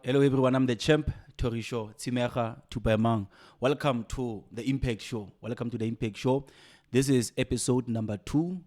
Hello everyone, I'm the champ, Tori Show, Tsimecha Tupemang. Welcome to the Impact Show. Welcome to the Impact Show. This is episode number 2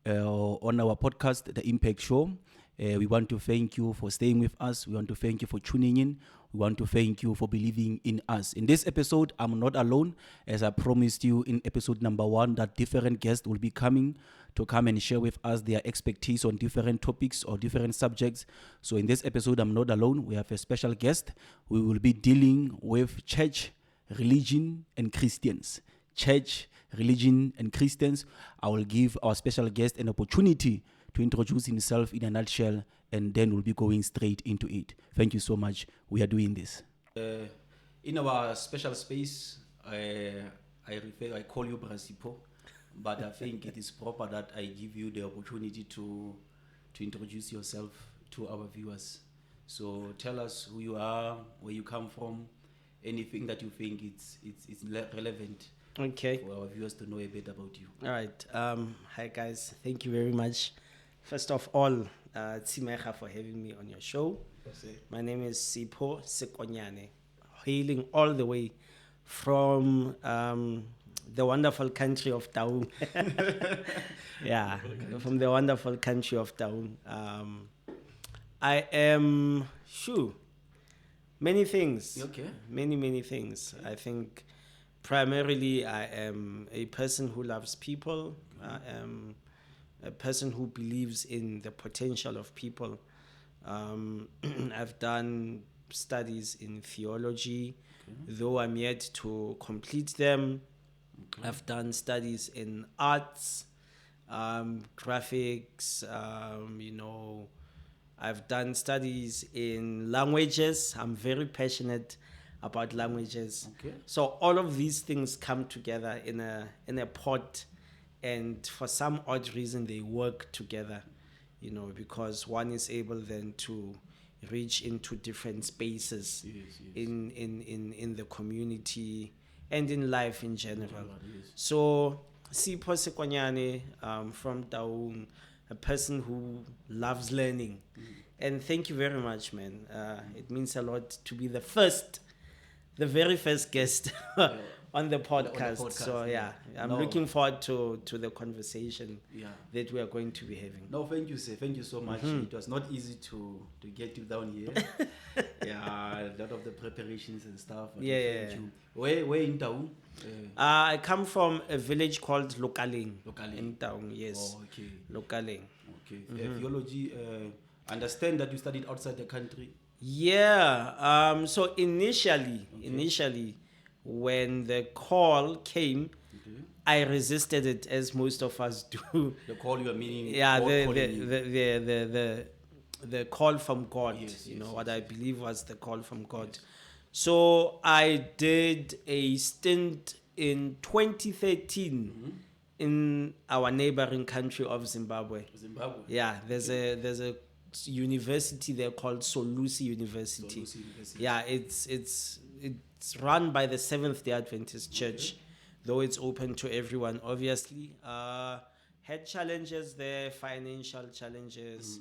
on our podcast, The Impact Show. We want to thank you for staying with us. We want to thank you for tuning in. We want to thank you for believing in us. In this episode, I'm not alone. As I promised you in episode number 1, that different guests will be coming to come and share with us their expertise on different topics or different subjects. So in this episode, I'm not alone. We have a special guest. We will be dealing with church, religion, and Christians. Church, religion, and Christians. I will give our special guest an opportunity to introduce himself in a nutshell, and then we'll be going straight into it. Thank you so much. We are doing this. In our special space, I call you Mr Sipho, but I think it is proper that I give you the opportunity to introduce yourself to our viewers. So tell us who you are, where you come from, anything that you think it's relevant. Okay. For our viewers to know a bit about you. All right. Hi guys. Thank you very much. First of all, Tsimecha for having me on your show. My name is Sipho Sekonyane, hailing all the way from the wonderful country of Taung. Yeah, from the wonderful country of Taung. I am many things. Okay. Many things. I think primarily I am a person who loves people. I am a person who believes in the potential of people. I've done studies in theology, though I'm yet to complete them. I've done studies in arts, graphics, I've done studies in languages. I'm very passionate about languages. Okay. So all of these things come together in a pot, and for some odd reason they work together, because one is able then to reach into different spaces in the community and in life in general. So Sipho Sekonyane, from Taung, a person who loves learning. And thank you very much, man. It means a lot to be the very first guest on the podcast. So I'm looking forward to the conversation that we are going to be having. No, thank you, sir. Thank you so much. It was not easy to get you down here. A lot of the preparations and stuff. Thank you. Where in Taung? I come from a village called Lokaleng. In Taung, yes. Oh, okay. Lokaleng. Okay. Theology. Understand that you studied outside the country. Yeah. So initially, when the call came, I resisted it, as most of us do. The call you are meaning? Yeah, the call from God. What I believe was the call from God. Yes. So I did a stint in 2013 in our neighboring country of Zimbabwe. Yeah, there's a university there called Solusi University. Yeah, it's run by the Seventh-day Adventist Church, though it's open to everyone, obviously. Had challenges there, financial challenges.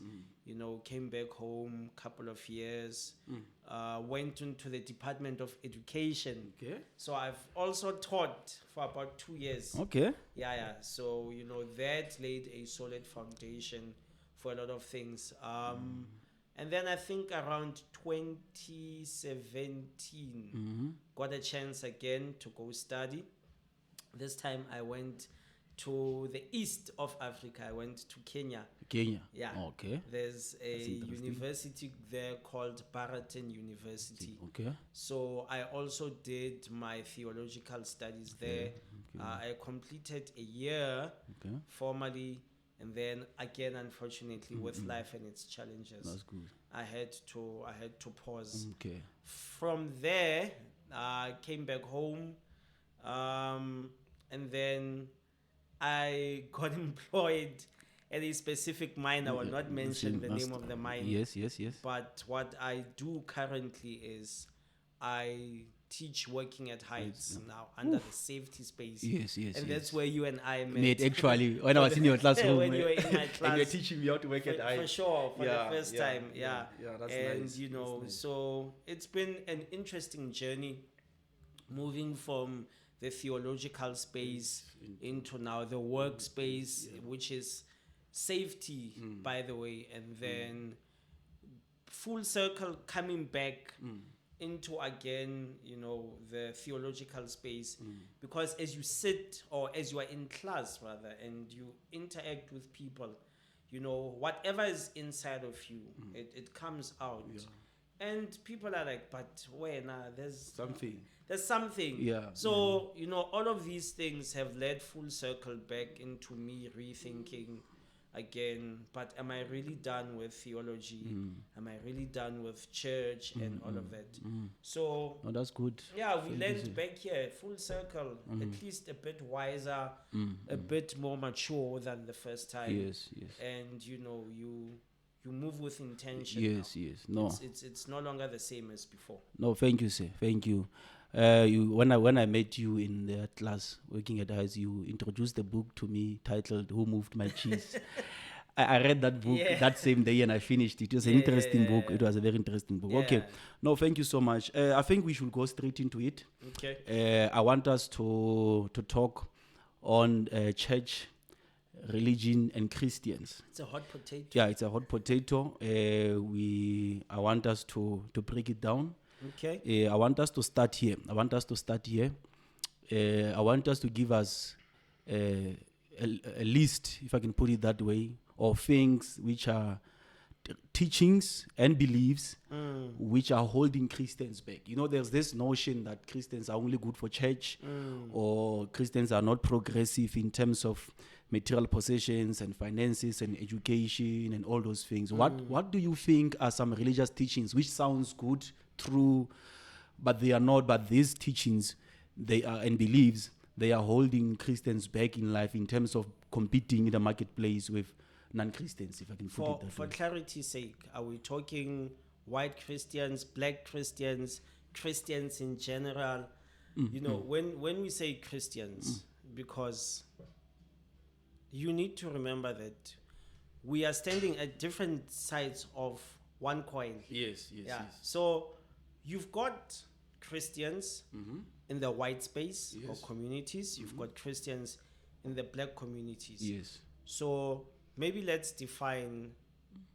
Came back home couple of years. Went into the Department of Education. Okay. So I've also taught for about 2 years. Okay. Yeah. So that laid a solid foundation for a lot of things. And then I think around 2017, got a chance again to go study. This time I went to the east of Africa. I went to Kenya. Yeah. Okay. There's a university there called Barberton University. Okay. So I also did my theological studies there. I completed a year formally. And then again, unfortunately, with life and its challenges, that's good. I had to pause. Okay. From there, I came back home, and then I got employed at a specific mine. I will not mention the name of the mine. Yes. But what I do currently is I teach working at heights now under the safety space. Yes, yes, And yes. that's where you and I met. Mate, actually, when I was in your classroom, When you were in my and class. you're teaching me how to work at height. For sure, for the first time, yeah. Yeah, that's And nice. you know, That's nice. so it's been an interesting journey moving from the theological space into now the workspace, which is safety, by the way, and then full circle coming back into again, you know, the theological space, because as you sit or as you are in class rather and you interact with people, you know, whatever is inside of you, it comes out. And people are like, but where now? There's something. Yeah. So, you know, all of these things have led full circle back into me rethinking again, but am I really done with theology? Am I really done with church and all of that? So, Oh, that's good. yeah, we landed back here, full circle, at least a bit wiser, a bit more mature than the first time. Yes, yes. And, you know, you move with intention. Yes, now. yes. No. It's no longer the same as before. No, thank you, sir. Thank you. When I met you in that class working at heights, you introduced a book to me titled "Who Moved My Cheese." I read that book that same day and I finished it. It was an interesting book. It was a very interesting book. Okay. No, thank you so much. I think we should go straight into it. Okay. I want us to talk on church, religion, and Christians. It's a hot potato. Yeah, it's a hot potato. I want us to break it down. Okay. I want us to start here. I want us to give us a list, if I can put it that way, of things which are teachings and beliefs which are holding Christians back. You know, there's this notion that Christians are only good for church or Christians are not progressive in terms of material possessions and finances and education and all those things. What do you think are some religious teachings which sounds good, true, but they are not, but these teachings they are and beliefs, they are holding Christians back in life in terms of competing in the marketplace with non-Christians, if I can put it that For way. clarity's sake, are we talking white Christians, black Christians, Christians in general? You know, when we say Christians, because you need to remember that we are standing at different sides of one coin. Yes. So you've got Christians in the white space or communities. You've got Christians in the black communities. Yes. So maybe let's define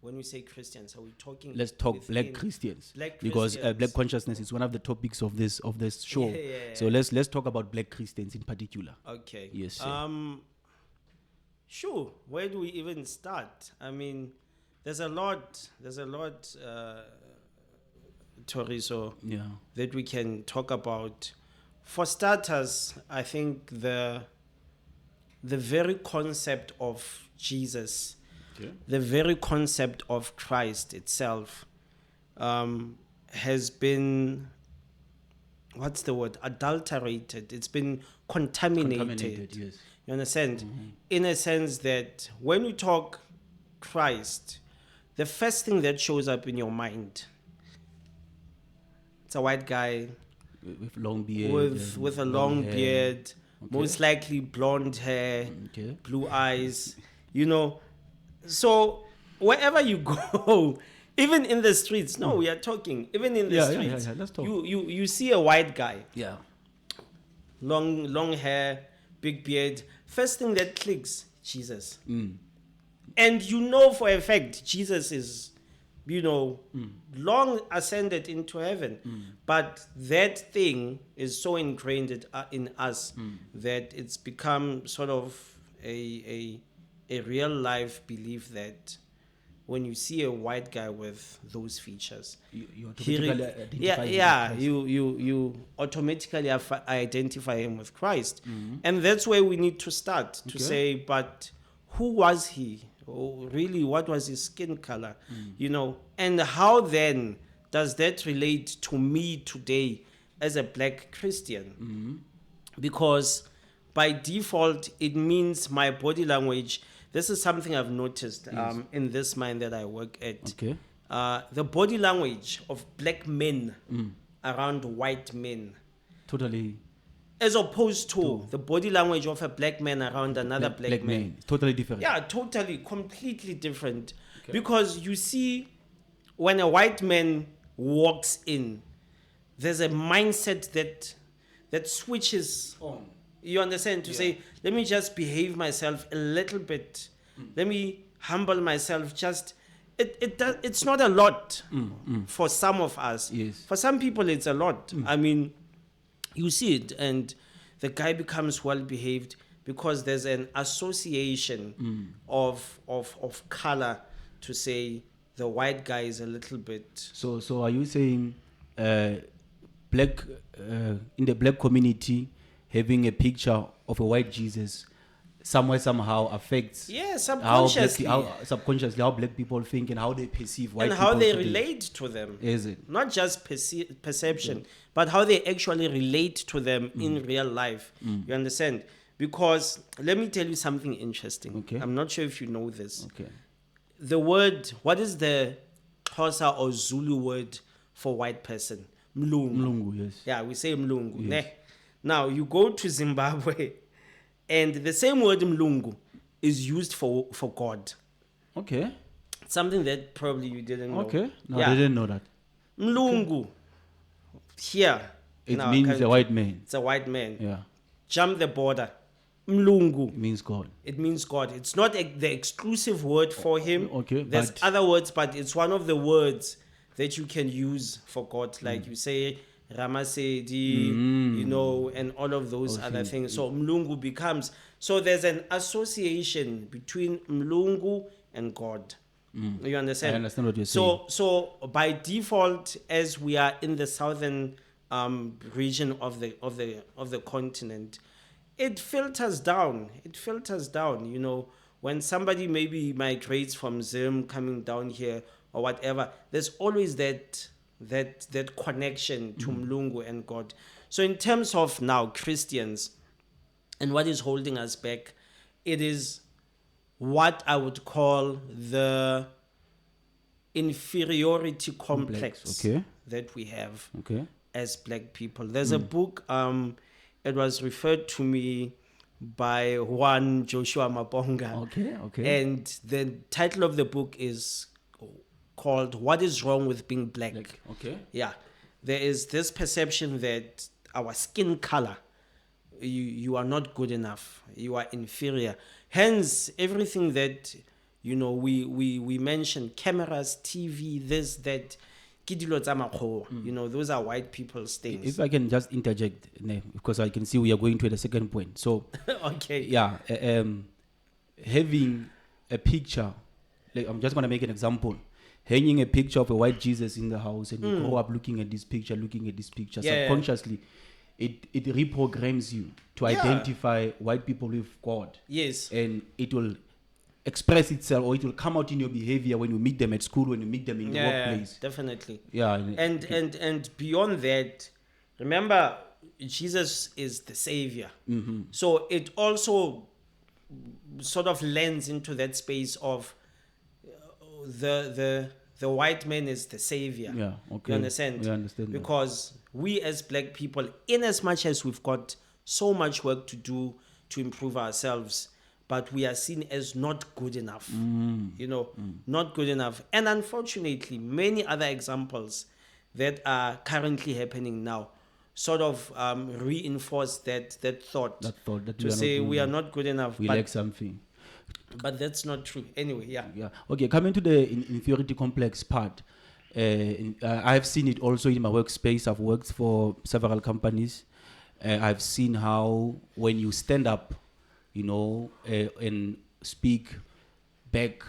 when we say Christians. Are we talking? Let's talk within black Christians, Black because Christians. black consciousness is one of the topics of this show. Yeah. So let's talk about black Christians in particular. Okay. Yes, sir. Sure. Where do we even start? I mean, there's a lot, Toriso, that we can talk about. For starters, I think the very concept of Jesus, the very concept of Christ itself, has been, what's the word? Adulterated. It's been contaminated. Yes. You understand? In a sense that when we talk Christ, the first thing that shows up in your mind, it's a white guy With long beard. with a long hair. beard, Okay. most likely blonde hair, Okay. blue eyes, you know. So wherever you go, even in the streets, we are talking, even in the streets, Let's talk. you see a white guy, Yeah. long hair, big beard. First thing that clicks, Jesus. And you know for a fact, Jesus is, long ascended into heaven. But that thing is so ingrained in us that it's become sort of a real life belief that when you see a white guy with those features, You he automatically identify you automatically identify him with Christ. And that's where we need to start to say, but who was he? Or really, what was his skin color? And how then does that relate to me today as a black Christian? Because by default, it means my body language. This is something I've noticed in this mine that I work at. Okay. The body language of black men around white men Totally as opposed to the body language of a black man around another black man. Totally different. Yeah, totally, completely different. Because you see, when a white man walks in, there's a mindset that switches on. You understand? To say, let me just behave myself a little bit. Let me humble myself. Just it's not a lot for some of us. Yes. For some people, it's a lot. I mean, you see it, and the guy becomes well behaved because there's an association of color to say the white guy is a little bit. So are you saying black in the black community having a picture of a white Jesus somewhere somehow affects subconsciously how black people think and how they perceive white and people how they today. relate to them? Is it not just perception, but how they actually relate to them in real life? You understand? Because let me tell you something interesting. Okay. I'm not sure if you know this. Okay. The word, what is the Xhosa or Zulu word for white person? Mlungu. Mlungu, yes. Yeah, we say mlungu. Yes. Ne? Now you go to Zimbabwe, and the same word mlungu is used for God. Okay. Something that probably you didn't know. Okay. No, I didn't know that. Mlungu. Here. It means a white man. It's a white man. Yeah. Jump the border. Mlungu. It means God. It means God. It's not the exclusive word for him. Okay. There's other words, but it's one of the words that you can use for God. Like you say Ramasedi, and all of those other things. So Mlungu becomes, so there's an association between Mlungu and God. You understand? I understand what you're saying. So by default, as we are in the southern region of the continent, it filters down. When somebody maybe migrates from Zim coming down here or whatever, there's always that connection to Mlungu and God. So in terms of now Christians and what is holding us back, it is what I would call the inferiority complex that we have as black people. There's a book, it was referred to me by Juan Joshua Mabonga. Okay. And the title of the book is called What is Wrong with Being Black? Okay. Yeah. There is this perception that our skin color, you are not good enough. You are inferior. Hence, everything that, we mention, cameras, TV, this, that, those are white people's things. If I can just interject, because I can see we are going to the second point. So, okay. Yeah, having a picture, like I'm just going to make an example. Hanging a picture of a white Jesus in the house, and you grow up looking at this picture, subconsciously, it reprograms you to identify white people with God. Yes. And it will express itself, or it will come out in your behavior when you meet them at school, when you meet them in the workplace. Definitely. Yeah. And beyond that, remember, Jesus is the savior. So it also sort of lends into that space of the white man is the savior. Yeah, okay. You understand? We understand because we as black people, in as much as we've got so much work to do to improve ourselves, but we are seen as not good enough. Not good enough. And unfortunately, many other examples that are currently happening now sort of reinforce that thought. That to say we are not good enough. We lack something. But that's not true. Anyway, yeah. Okay, coming to the inferiority complex part, I've seen it also in my workspace. I've worked for several companies. I've seen how when you stand up, and speak back,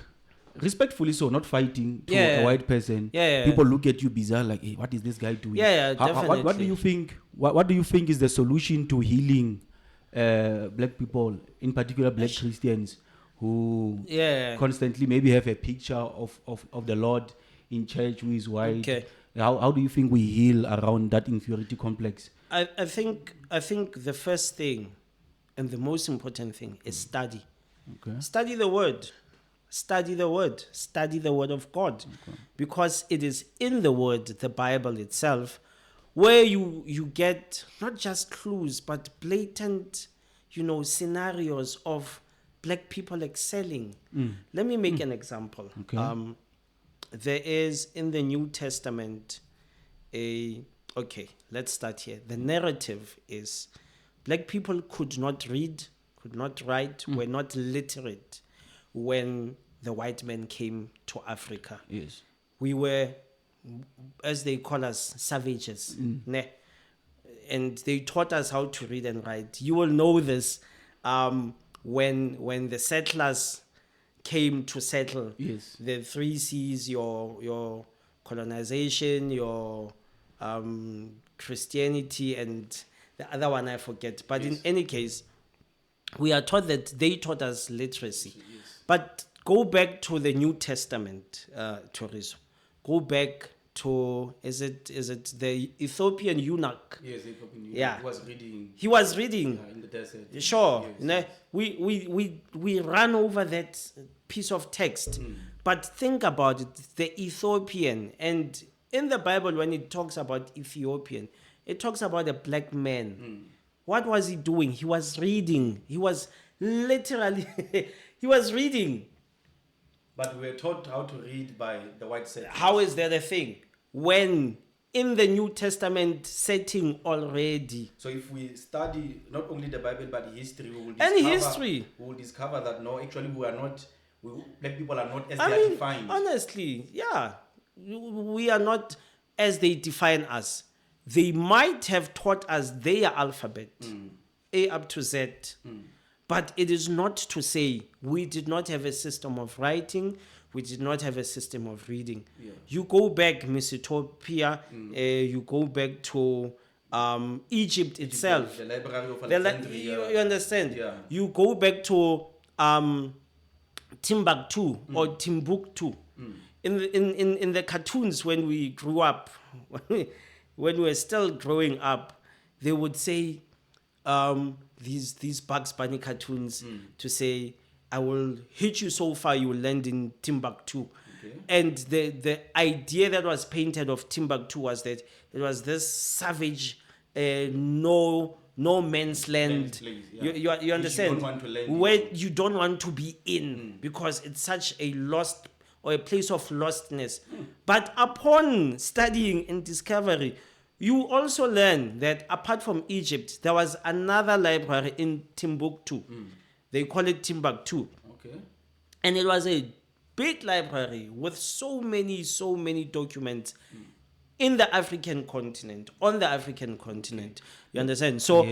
respectfully so, not fighting to a white person, people look at you bizarre, like, hey, what is this guy doing? Definitely. What do you think? What do you think is the solution to healing black people, in particular black Christians, who constantly maybe have a picture of the Lord in church who is white? Okay. How do you think we heal around that inferiority complex? I think the first thing and the most important thing is study. Okay. Study the word. Study the word. Study the word of God. Okay. Because it is in the word, the Bible itself, where you get not just clues but blatant, scenarios of black people excelling. Let me make an example. Okay. There is in the New Testament let's start here. The narrative is black people could not read, could not write, were not literate when the white man came to Africa. Yes. We were, as they call us, savages. Ne? And they taught us how to read and write. You will know this when the settlers came to settle. Yes. The 3 C's, your colonization, your Christianity, and the other one I forget. But in any case, we are taught that they taught us literacy. Yes. But go back to the New Testament, Toriso. Go back to, is it the Ethiopian eunuch? Yes, Ethiopian eunuch. Yeah. He was reading. He was reading. In the desert. Sure. Yes. We run over that piece of text. But think about it, the Ethiopian. And in the Bible, when it talks about Ethiopian, it talks about a black man. What was he doing? He was reading. He was literally, he was reading. But we were taught how to read by the white settlers. How is that a thing? When in the New Testament setting already. So if we study not only the Bible but history, we will discover that no, actually black people are not as they are defined. Honestly, yeah. We are not as they define us. They might have taught us their alphabet, A up to Z. But it is not to say we did not have a system of writing, we did not have a system of reading. Yeah. You go back, Miss Utopia, you go back to Egypt itself. The Library of Alexandria. You understand? Yeah. You go back to Timbuktu or Timbuktu. In the cartoons when we grew up, when we were still growing up, they would say these Bugs Bunny cartoons to say, I will hit you so far you will land in Timbuktu. Okay. And the idea that was painted of Timbuktu was that it was this savage, no man's land. Yeah. You understand? You don't want to land where you don't want to be in because it's such a lost or a place of lostness. But upon studying and discovery, you also learn that apart from Egypt, there was another library in Timbuktu. They call it Timbuktu. Okay. And it was a big library with so many documents in the African continent, on the African continent. You understand? So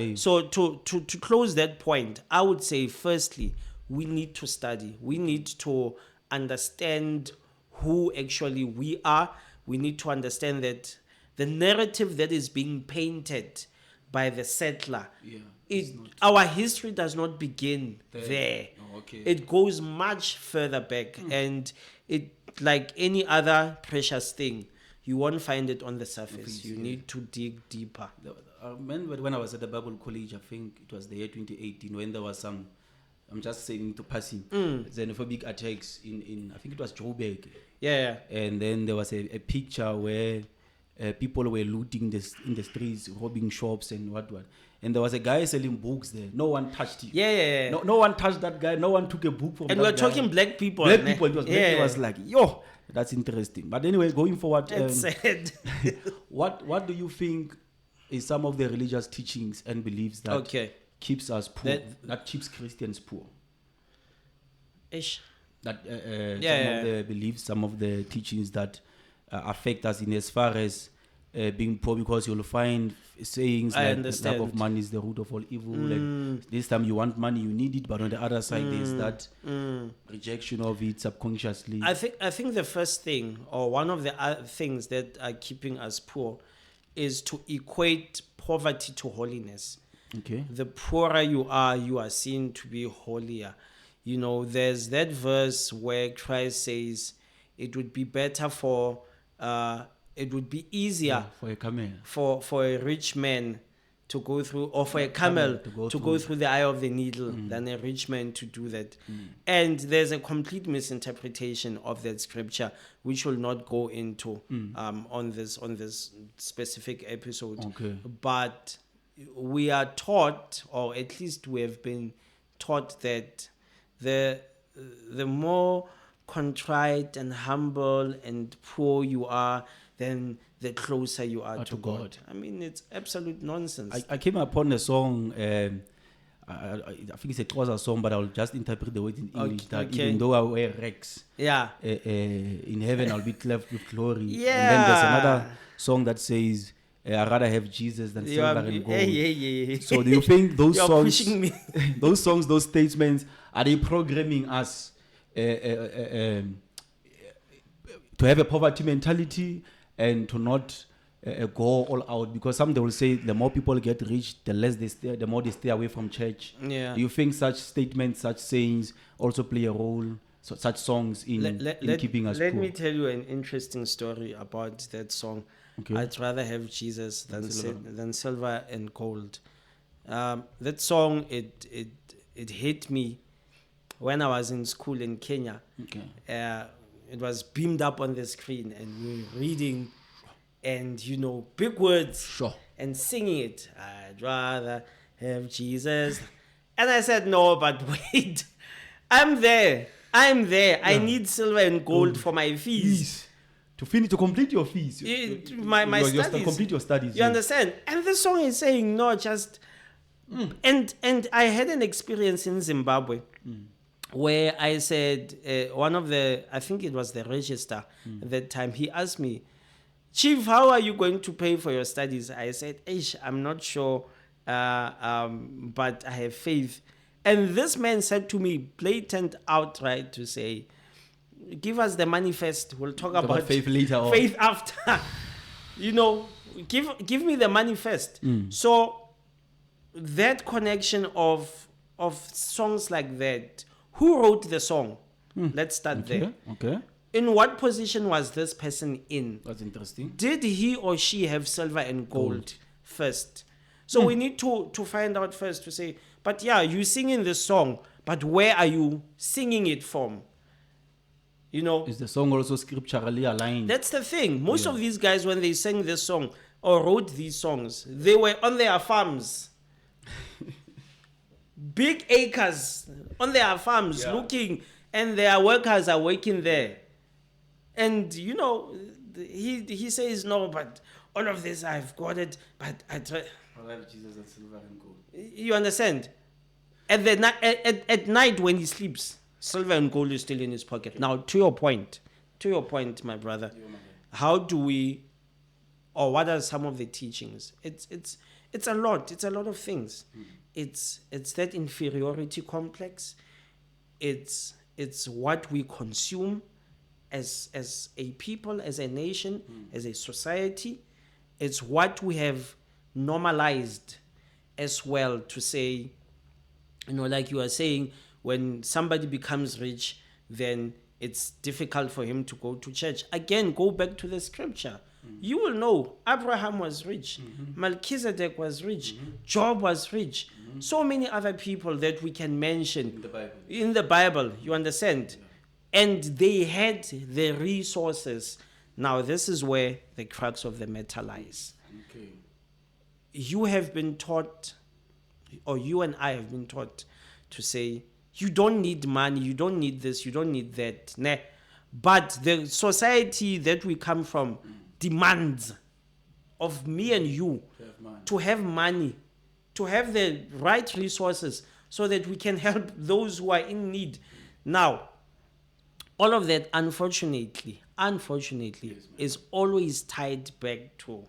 to close that point, I would say firstly, we need to study. We need to understand who actually we are. We need to understand that the narrative that is being painted by the settler, our history does not begin there. Oh, okay. It goes much further back, and it, like any other precious thing, you won't find it on the surface. You need to dig deeper. I remember when I was at the Bible College, I think it was the year 2018, when there was some, I'm just saying to passing, xenophobic attacks in I think it was Joburg. Yeah. And then there was a picture where people were looting in the streets, robbing shops and what. And there was a guy selling books there. No one touched him. Yeah. No one touched that guy. No one took a book from and that guy. And we're talking black people. Black people. It was black. It was like, yo, that's interesting. But anyway, going forward. That's sad. What do you think is some of the religious teachings and beliefs that keeps us poor, that keeps Christians poor? Ish. That some of the beliefs, some of the teachings that affect us in as far as being poor, because you'll find sayings like the love of money is the root of all evil. Like this time you want money, you need it, but on the other side there's that rejection of it subconsciously. I think the first thing, or one of the things that are keeping us poor, is to equate poverty to holiness. Okay. The poorer you are seen to be holier. You know, there's that verse where Christ says it would be better it would be easier for a camel, for a rich man to go through, or for a camel to go through the eye of the needle than a rich man to do that. And there's a complete misinterpretation of that scripture, which will not go into on this specific episode. Okay. But we are taught, or at least we have been taught, that the more contrite and humble and poor you are, then the closer you are to God. I mean, it's absolute nonsense. I came upon a song, I think it's a Xhosa song, but I'll just interpret the word in English. That even though I wear rags, in heaven I'll be clothed with glory. Yeah. And then there's another song that says, I'd rather have Jesus than silver and gold. So do you think those songs, pushing me. those songs, those statements, are they programming us to have a poverty mentality and to not go all out? Because some they will say the more people get rich, the less they stay, the more they stay away from church. Yeah. Do you think such statements, such sayings also play a role? So such songs in keeping us Let poor? me tell you an interesting story about that song. Okay. I'd rather have Jesus than silver and gold. That song, it hit me when I was in school in Kenya. Okay. It was beamed up on the screen, and we were reading, and big words, Sure. and singing it. I'd rather have Jesus, and I said, no, but wait, I'm there. Yeah. I need silver and gold for my fees. To complete your fees. My studies. Complete your studies. You understand? And the song is saying no, just and I had an experience in Zimbabwe where I said one of I think it was the register at that time. He asked me, Chief, how are you going to pay for your studies? I said, I'm not sure, but I have faith. And this man said to me, blatant, outright, to say, give us the money first. We'll talk about faith later. Faith after. Give me the money first. So that connection of songs like that. Who wrote the song? Let's start there. Okay. In what position was this person in? That's interesting. Did he or she have silver and gold first? So we need to find out first, to say, but yeah, you singing this song, but where are you singing it from? Is the song also scripturally aligned? That's the thing. Most of these guys, when they sang this song or wrote these songs, they were on their farms. Big acres on their farms, looking, and their workers are working there. And, he says, no, but all of this, I've got it, but I try. I love Jesus and silver and gold. You understand? At night when he sleeps, silver and gold is still in his pocket. Now, to your point, my brother, how do we, or what are some of the teachings? It's a lot. It's a lot of things. It's that inferiority complex. It's what we consume as a people, as a nation, as a society. It's what we have normalized as well, to say, like you are saying, when somebody becomes rich, then it's difficult for him to go to church. Again, go back to the scripture. You will know Abraham was rich, Melchizedek was rich, Job was rich, so many other people that we can mention in the Bible, you understand? And they had the resources. Now, this is where the crux of the matter lies. Okay. You have been taught, or you and I have been taught, to say, you don't need money, you don't need this, you don't need that. Nah. But the society that we come from demands of me and you to have money, to have the right resources, so that we can help those who are in need. Now, all of that, unfortunately, is always tied back to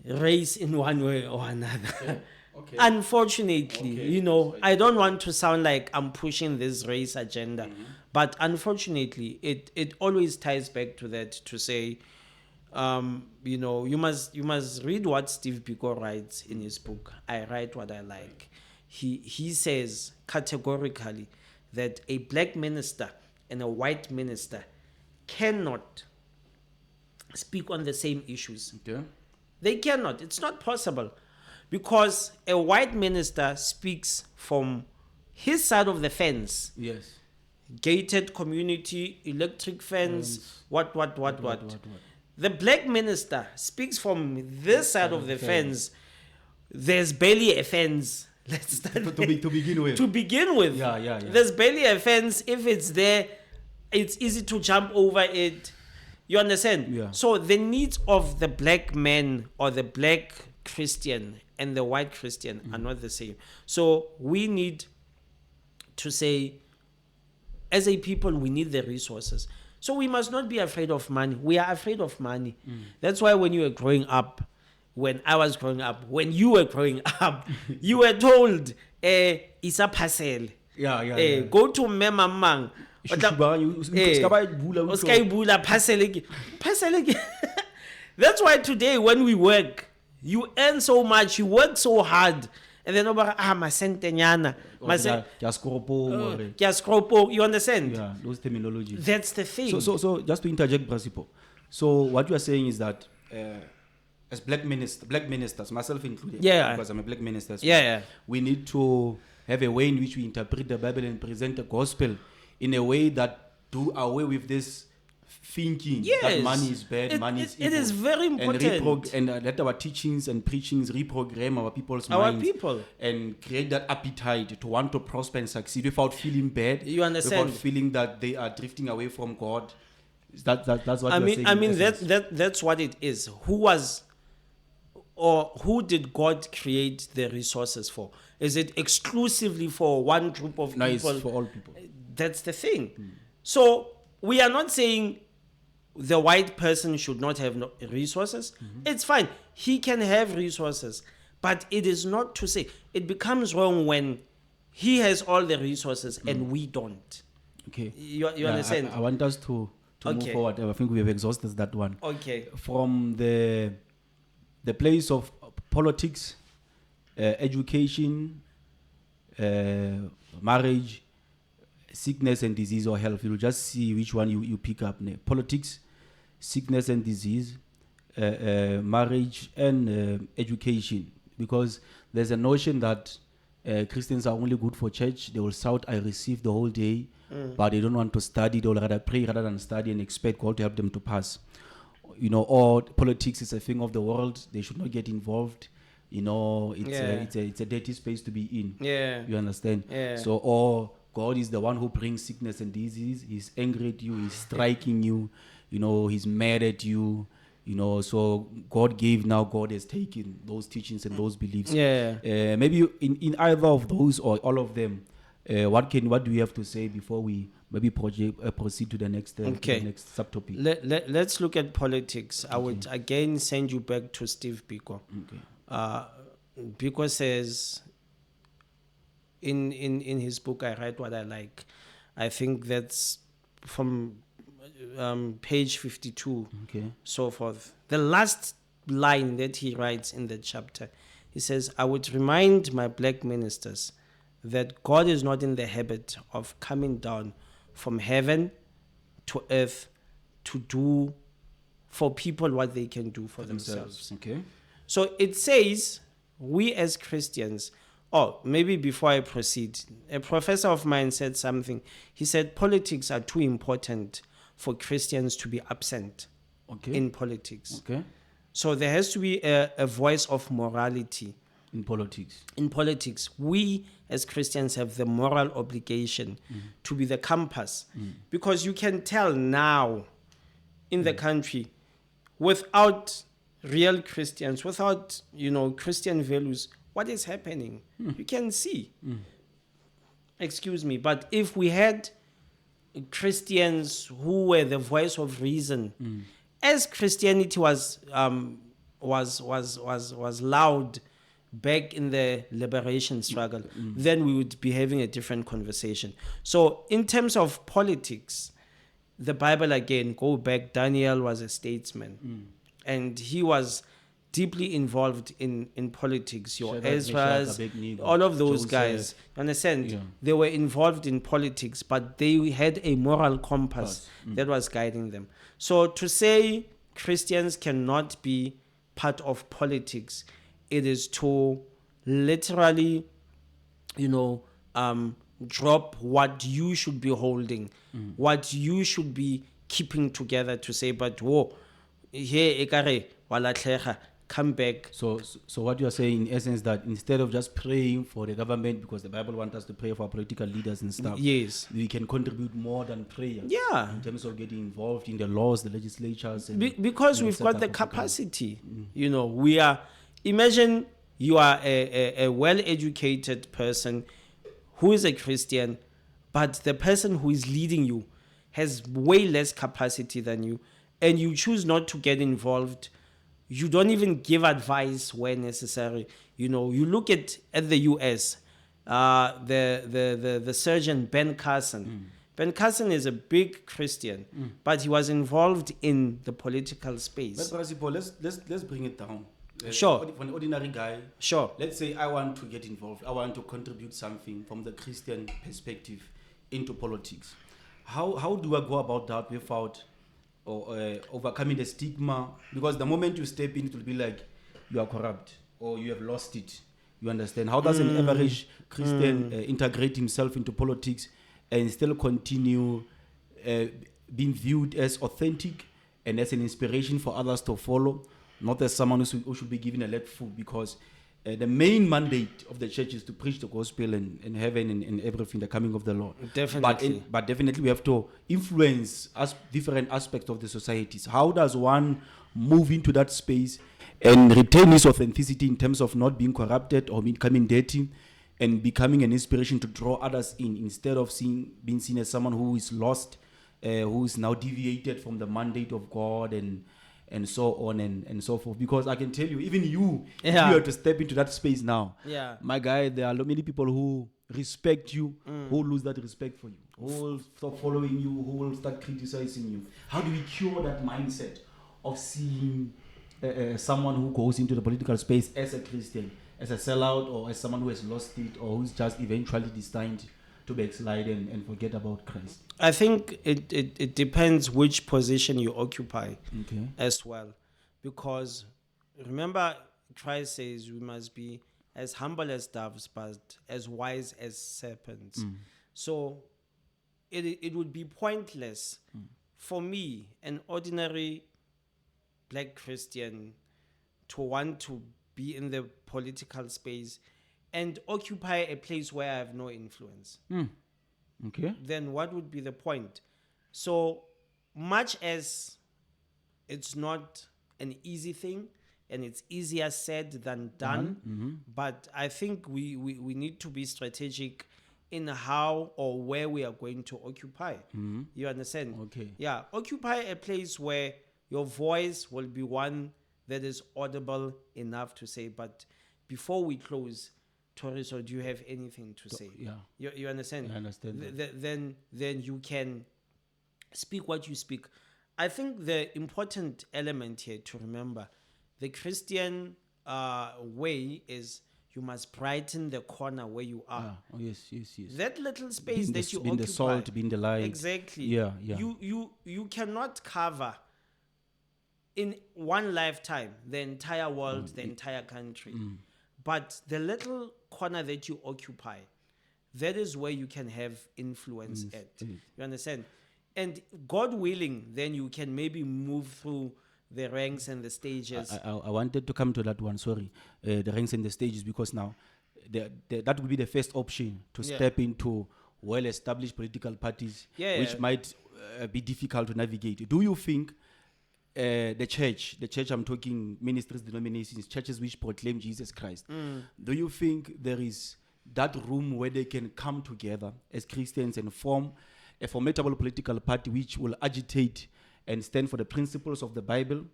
race in one way or another. Okay. Unfortunately, I don't want to sound like I'm pushing this race agenda, but unfortunately, it always ties back to that, to say, you must read what Steve Biko writes in his book, I Write What I Like. He says categorically that a black minister and a white minister cannot speak on the same issues. Okay. They cannot. It's not possible. Because a white minister speaks from his side of the fence. Yes. Gated community, electric fence, what. The black minister speaks from this side of the fence. There's barely a fence. Let's start to begin with. To begin with. Yeah. There's barely a fence. If it's there, it's easy to jump over it. You understand? Yeah. So the needs of the black man or the black Christian and the white Christian are not the same. So we need to say, as a people, we need the resources. So we must not be afraid of money. We are afraid of money. That's why when you were growing up, when I was growing up, when you were growing up, you were told, it's a parcel. Yeah. Go to Memamang. That's why today when we work, you earn so much, you work so hard, and then masentenyana, you understand? Yeah, those terminologies. That's the thing. So just to interject, Brasipo. So what you are saying is that as black ministers, myself included, because I'm a black minister, we need to have a way in which we interpret the Bible and present the gospel in a way that do away with this thinking that money is bad, money is evil. It is very important. And let our teachings and preachings reprogram our people's minds. And create that appetite to want to prosper and succeed without feeling bad. You understand? Without feeling that they are drifting away from God. That's what I you're mean. saying. That's what it is. Who did God create the resources for? Is it exclusively for one group of people? No, it's for all people. That's the thing. So we are not saying the white person should not have resources. It's fine. He can have resources. But it is not to say, it becomes wrong when he has all the resources and we don't. Okay. You understand? I want us to move forward. I think we have exhausted that one. Okay. From the place of politics, education, marriage, sickness and disease or health. You'll just see which one you pick up. Politics, sickness and disease, marriage and education. Because there's a notion that Christians are only good for church. They will shout, I receive the whole day, but they don't want to study. They will rather pray rather than study and expect God to help them to pass. Or politics is a thing of the world. They should not get involved. It's a dirty space to be in. Yeah. You understand? Yeah. So, or God is the one who brings sickness and disease. He's angry at you. He's striking you. He's mad at you. So God gave, now God has taken those teachings and those beliefs. Yeah. Maybe in either of those or all of them, what do we have to say before we maybe proceed to the next subtopic? Let's look at politics. I would again send you back to Steve Biko. Biko says in his book, I Write What I Like. I think that's from page 52, so forth. The last line that he writes in the chapter, he says, I would remind my black ministers that God is not in the habit of coming down from heaven to earth to do for people what they can do for themselves. Okay. So it says, we as Christians, maybe before I proceed, a professor of mine said something. He said, politics are too important for Christians to be absent in politics. Okay. So there has to be a voice of morality. In politics. In politics, we as Christians have the moral obligation to be the compass. Because you can tell now in the country, without real Christians, without, Christian values, what is happening? You can see. Excuse me, but if we had Christians who were the voice of reason, as Christianity was loud back in the liberation struggle, then we would be having a different conversation. So in terms of politics, the Bible, again, go back, Daniel was a statesman, and he was deeply involved in politics. Your Ezra's, all of those guys, you understand? Yeah. They were involved in politics, but they had a moral compass that was guiding them. So to say Christians cannot be part of politics. It is to literally, drop what you should be holding, what you should be keeping together to say, but whoa, here ekare walatlhega, come back. So what you are saying in essence that instead of just praying for the government, because the Bible wants us to pray for our political leaders and stuff, Yes. we can contribute more than prayer. Yeah. In terms of getting involved in the laws, the legislatures, and Because and we've got setup the of capacity. We are, imagine you are a well-educated person who is a Christian, but the person who is leading you has way less capacity than you, and you choose not to get involved. You don't even give advice where necessary. You look at the US, the surgeon Ben Carson. Ben Carson is a big Christian, but he was involved in the political space. But Sipho, let's bring it down. Sure. For an ordinary guy, Sure. let's say I want to get involved. I want to contribute something from the Christian perspective into politics. How do I go about that without overcoming the stigma? Because the moment you step in, it will be like you are corrupt or you have lost it. You understand? How does an average Christian integrate himself into politics and still continue being viewed as authentic and as an inspiration for others to follow, not as someone who should be given a left foot? Because the main mandate of the church is to preach the gospel and heaven and everything, the coming of the Lord. Definitely. But definitely we have to influence different aspects of the societies. How does one move into that space and retain his authenticity in terms of not being corrupted or becoming dirty and becoming an inspiration to draw others in, instead of being seen as someone who is lost, who is now deviated from the mandate of God and so on and so forth? Because I can tell you, even you, if you have to step into that space now, my guy, there are many people who respect you, who will lose that respect for you, who will stop following you, who will start criticizing you. How do we cure that mindset of seeing someone who goes into the political space as a Christian, as a sellout, or as someone who has lost it, or who's just eventually destined to backslide and forget about Christ? I think it depends which position you occupy as well. Because remember, Christ says we must be as humble as doves, but as wise as serpents. So it would be pointless for me, an ordinary black Christian, to want to be in the political space and occupy a place where I have no influence. Okay. Then what would be the point? So much as it's not an easy thing and it's easier said than done, but I think we need to be strategic in how or where we are going to occupy. You understand? Okay. Yeah, occupy a place where your voice will be one that is audible enough to say. But before we close, Toriso, do you have anything to say? Yeah. You understand? I understand. Then you can speak what you speak. I think the important element here to remember, the Christian way is you must brighten the corner where you are. Oh, yes. That little space that you being occupy. the salt, being the light. Exactly. Yeah. You cannot cover in one lifetime the entire world, the entire country. But the little corner that you occupy, that is where you can have influence at. You understand? And God willing, then you can maybe move through the ranks and the stages. I wanted to come to that one, sorry. The ranks and the stages, because now that would be the first option to step into well-established political parties, which might be difficult to navigate. Do you think the church I'm talking ministries, denominations, churches which proclaim Jesus Christ, do you think there is that room where they can come together as Christians and form a formidable political party which will agitate and stand for the principles of the Bible?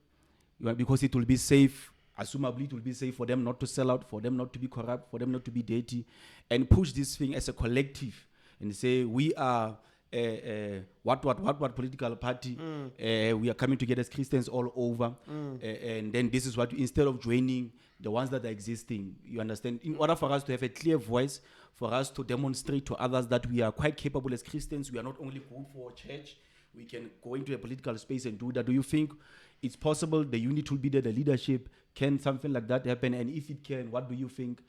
Because it will be safe, assumably it will be safe for them not to sell out, for them not to be corrupt, for them not to be dirty, and push this thing as a collective and say we are what political party, we are coming together as Christians all over, and then this is what, instead of joining the ones that are existing, you understand, in order for us to have a clear voice, for us to demonstrate to others that we are quite capable as Christians. We are not only good for church, we can go into a political space and do that. Do you think it's possible? The unit will be there, the leadership. Can something like that happen? And if it can, what do you think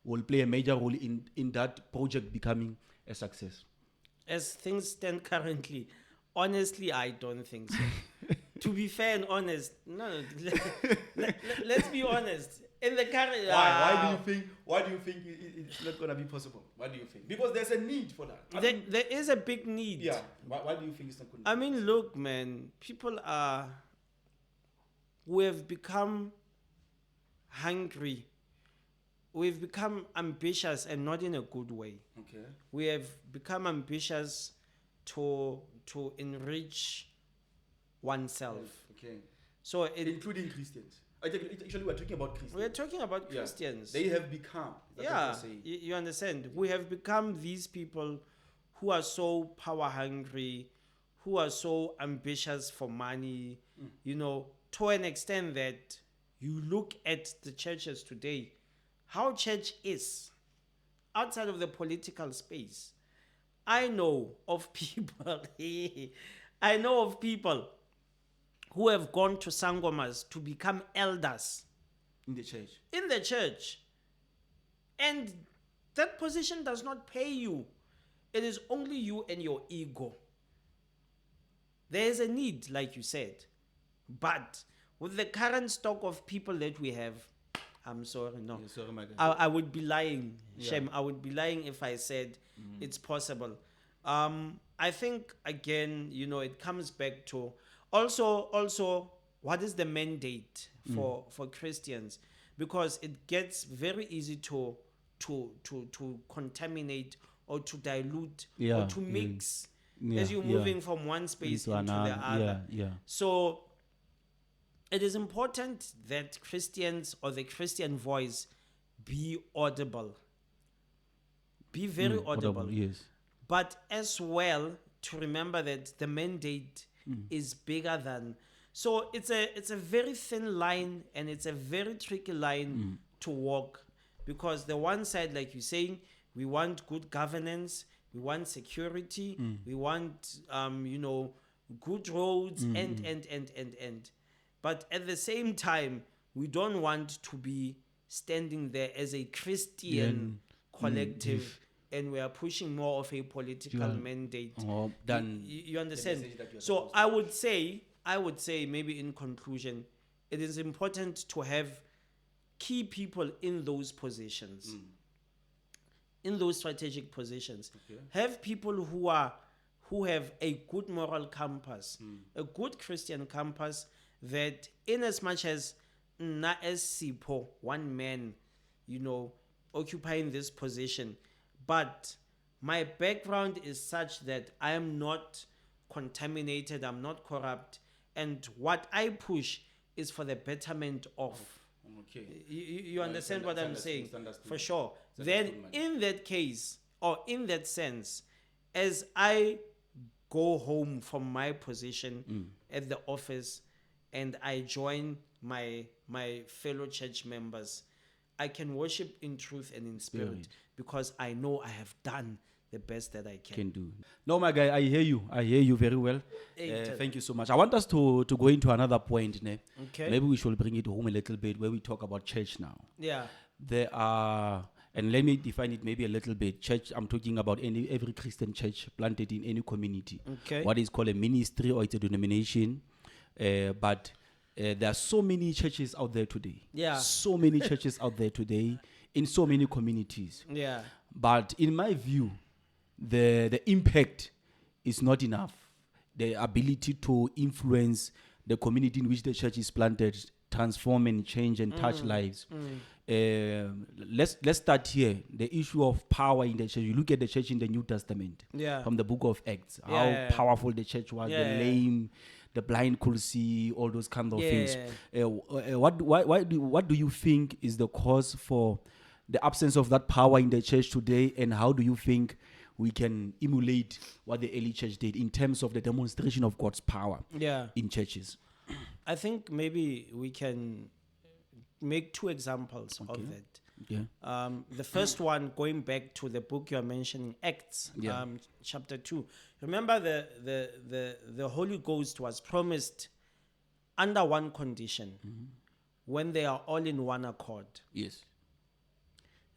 will play a major role in that project becoming a success? As things stand currently, honestly, I don't think so. To be fair and honest, no. Let's be honest. In the current, Why do you think it's not gonna be possible? Why do you think? Because there's a need for that. There is a big need. Yeah. Why do you think it's not gonna? I mean, look, man. People we have become hungry. We've become ambitious, and not in a good way. Okay. We have become ambitious to enrich oneself. Okay. So including Christians. Actually, we're talking about Christians. We're talking about Christians. They have become. You understand. We have become these people who are so power hungry, who are so ambitious for money. To an extent that you look at the churches today, how church is outside of the political space. I know of people. I know of people who have gone to sangomas to become elders in the church. And that position does not pay you. It is only you and your ego. There is a need, like you said. But with the current stock of people that we have, I'm sorry, no. Yeah, sorry, my guy. I would be lying. Shem, I would be lying if I said it's possible. I think, again, it comes back to also what is the mandate for Christians? Because it gets very easy to contaminate or to dilute or to mix as you're moving from one space into the other. So it is important that Christians or the Christian voice be audible. Be very audible. Yes. But as well to remember that the mandate is bigger than. So it's a very thin line, and it's a very tricky line to walk, because the one side, like you're saying, we want good governance, we want security, we want good roads and. But at the same time, we don't want to be standing there as a Christian collective, and we are pushing more of a political mandate. You understand? So I would say, maybe in conclusion, it is important to have key people in those positions, in those strategic positions. Okay. Have people who have a good moral compass, a good Christian compass, that in as much as na as Sipho, one man, occupying this position, but my background is such that I am not contaminated, I'm not corrupt, and what I push is for the betterment of. Okay. You understand what I'm saying? For sure. Then in that case, or in that sense, as I go home from my position at the office and I join my fellow church members, I can worship in truth and in spirit, because I know I have done the best that I can do. No, my guy, I hear you very well. Thank you so much. I want us to go into another point. Okay. Maybe we should bring it home a little bit, where we talk about church now. Yeah. There are, and let me define it maybe a little bit. Church, I'm talking about every Christian church planted in any community. Okay. What is called a ministry, or it's a denomination. But there are so many churches out there today. Yeah. So many churches out there today in so many communities. Yeah. But in my view, the impact is not enough. The ability to influence the community in which the church is planted, transform and change and touch lives. Let's start here. The issue of power in the church. You look at the church in the New Testament, from the book of Acts, how powerful the church was. The lame, the blind could see, all those kind of things. What do you think is the cause for the absence of that power in the church today, and how do you think we can emulate what the early church did in terms of the demonstration of God's power in churches? I think maybe we can make two examples of that. Yeah. The first one, going back to the book you're mentioning, Acts, Yeah. chapter 2. Remember, the Holy Ghost was promised under one condition, when they are all in one accord. Yes.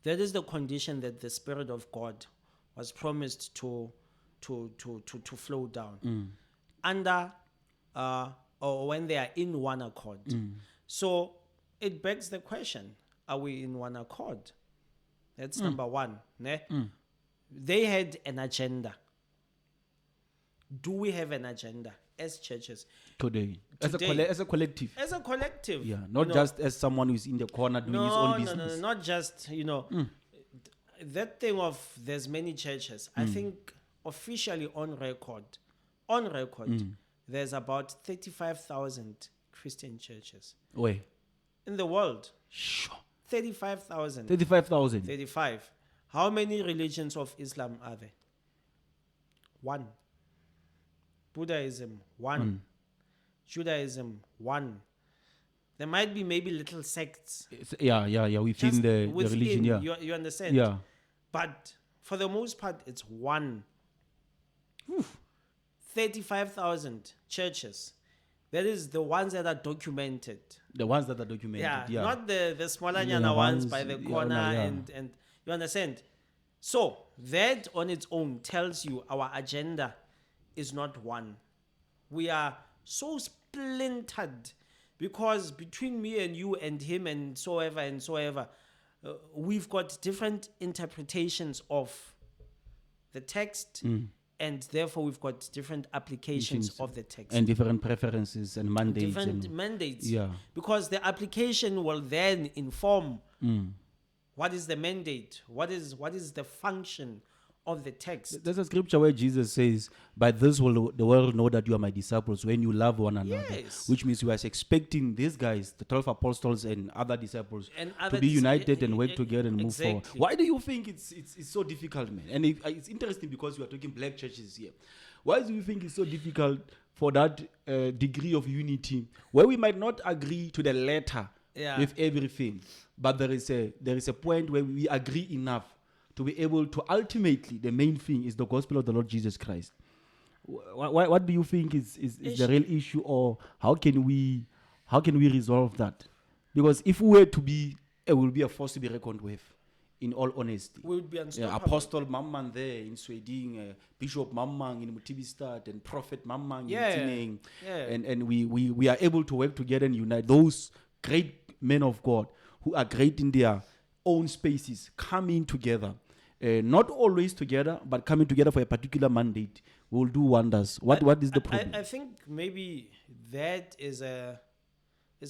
That is the condition that the Spirit of God was promised to flow down under, or when they are in one accord. So it begs the question: are we in one accord? That's number one. Ne? They had an agenda. Do we have an agenda as churches? Today. As a collective. As a collective. Yeah. Not just as someone who's in the corner doing his own business. No, not just, that thing of there's many churches. I think officially on record, there's about 35,000 Christian churches Where? in the world. Sure. 35,000. 35,000. 35. How many religions of Islam are there? One. Buddhism, one. Judaism, one. There might be maybe little sects. Yeah. Within just the within, religion, yeah. You understand? Yeah. But for the most part, it's one. 35,000 churches. That is the ones that are documented. The ones that are documented, yeah. Not the smaller Yeah, ones ones, by the yeah, corner yeah. and you understand? So that on its own tells you our agenda is not one. We are so splintered because between me and you and him and so ever, we've got different interpretations of the text, and therefore we've got different applications of the text. And different preferences and mandates. Different mandates. Yeah. Because the application will then inform what is the mandate, what is the function of the text. There's a scripture where Jesus says, by this will the world know that you are my disciples when you love one another. Yes. Which means you are expecting these guys, the 12 apostles and other disciples, And to other be dis- united and work together and move forward. exactly. Why do you think it's so difficult, man? And it's interesting because you are talking black churches here. Why do you think it's so difficult for that degree of unity where we might not agree to the letter with everything, but there is a point where we agree enough to be able to ultimately, the main thing is the gospel of the Lord Jesus Christ. What do you think is the real issue, or how can we resolve that? Because if we were to be, it will be a force to be reckoned with, in all honesty. We would be unstoppable. Apostle Mamman there in Sweden, Bishop Mamman in Mutibistad, and Prophet Mamman in Tineng. And we are able to work together and unite those great men of God who are great in their own spaces, coming together. Not always together, but coming together for a particular mandate will do wonders. What is the problem? I think maybe that is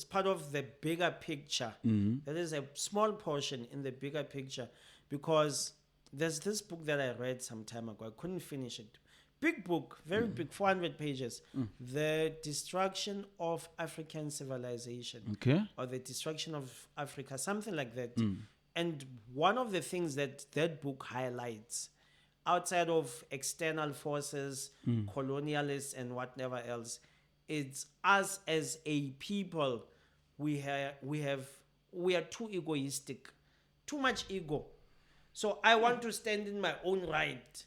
part of the bigger picture. That is a small portion in the bigger picture, because there's this book that I read some time ago. I couldn't finish it. Big book, very big, 400 pages. The Destruction of African Civilization. Okay. Or the Destruction of Africa, something like that. And one of the things that book highlights, outside of external forces, colonialists and whatever else, it's us as a people. We are too egoistic, too much ego. So I want to stand in my own right.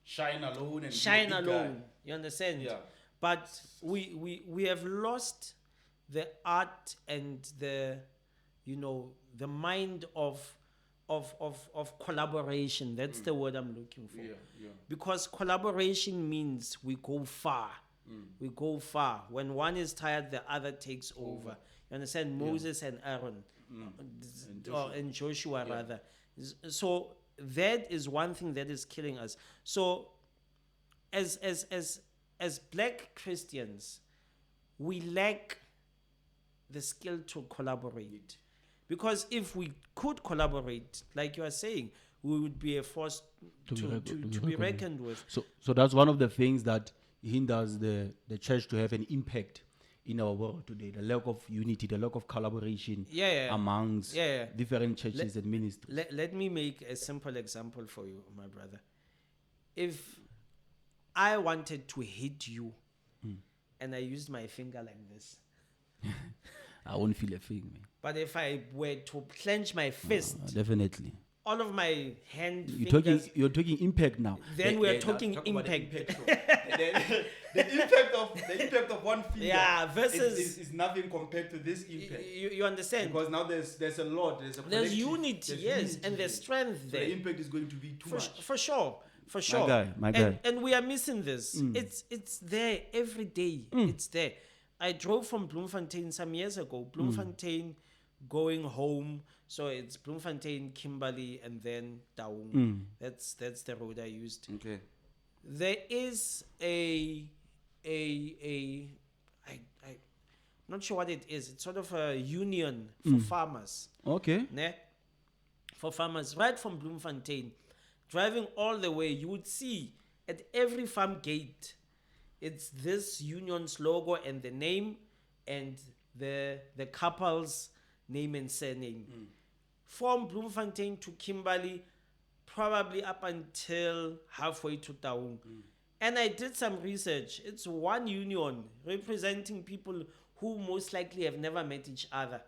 Shine alone and shine alone. You understand? Yeah. But we have lost the art and the mind of collaboration. That's the word I'm looking for. Yeah. Because collaboration means we go far. We go far. When one is tired, the other takes over. You understand? Moses and Aaron, and Joshua rather. So that is one thing that is killing us. So as black Christians, we lack the skill to collaborate. Because if we could collaborate, like you are saying, we would be a force to be reckoned with. So that's one of the things that hinders the church to have an impact in our world today. The lack of unity, the lack of collaboration amongst different churches and ministries. Let me make a simple example for you, my brother. If I wanted to hit you and I used my finger like this, I won't feel a thing, man. But if I were to clench my fist, Definitely. all of my hand You're talking impact now. then we're now talking talk about the impact. show. the impact of one finger. Yeah, versus is nothing compared to this impact. you understand? Because now there's a lot. There's unity, yes, and there's strength So there. the impact is going to be too much. For sure. For sure. My guy. And we are missing this. It's there every day. It's there. I drove from Bloemfontein some years ago. Bloemfontein going home. So it's Bloemfontein, Kimberley, and then Taung. That's the road I used. Okay. There is I'm not sure what it is. It's sort of a union for farmers. Okay. Ne? For farmers, right from Bloemfontein, driving all the way, you would see at every farm gate, it's this union's logo and the name and the couple's name and surname. From Bloemfontein to Kimberley, probably up until halfway to Taung. And I did some research. It's one union representing people who most likely have never met each other.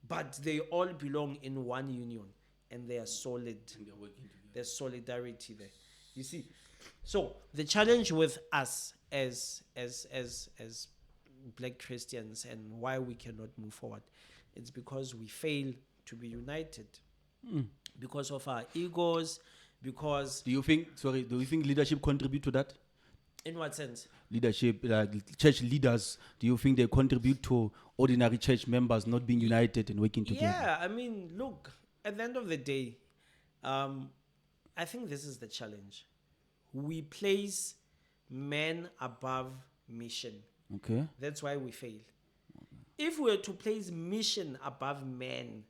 But they all belong in one union. And they are solid. There's solidarity there. You see? So the challenge with us as black Christians and why we cannot move forward, it's because we fail to be united. Because of our egos, because... Do you think leadership contribute to that? In what sense? Leadership, church leaders, do you think they contribute to ordinary church members not being united and working together? Yeah, I mean, look, at the end of the day, I think this is the challenge. We place man above mission. Okay. That's why we fail. If we were to place mission above man,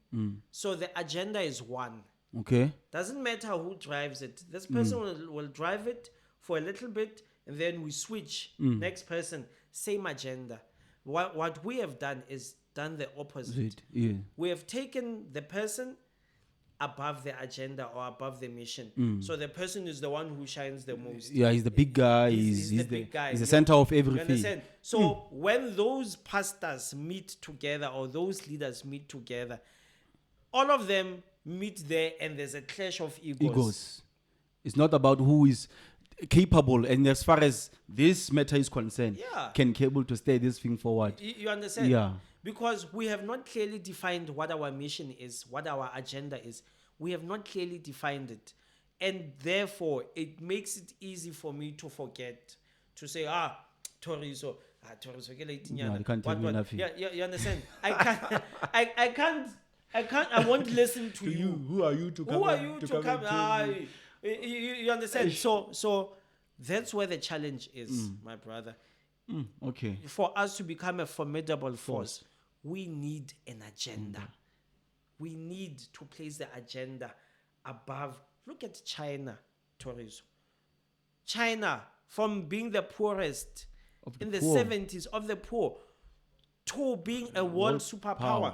so the agenda is one. Okay. Doesn't matter who drives it. This person will drive it for a little bit, and then we switch. Next person, same agenda. What we have done is done the opposite. Yeah. We have taken the person above the agenda or above the mission. So the person is the one who shines the most. Yeah, he's the big guy. He's the big guy. He's the center of You everything. understand? So when those pastors meet together or those leaders meet together, all of them meet there and there's a clash of egos. It's not about who is capable, and as far as this matter is concerned, can able to stay this thing forward. You understand? Yeah. Because we have not clearly defined what our mission is, what our agenda is. We have not clearly defined it. And therefore, it makes it easy for me to forget, to say, Toriso, No, you can't tell me nothing. Yeah, you understand? I can't, I won't listen to you. Who are you to come? Who are you to come? You understand? So that's where the challenge is, my brother. Okay. For us to become a formidable force, we need an agenda. We need to place the agenda above. Look at China, Torizo. China, from being the poorest in the 70s of the poor to being a world superpower.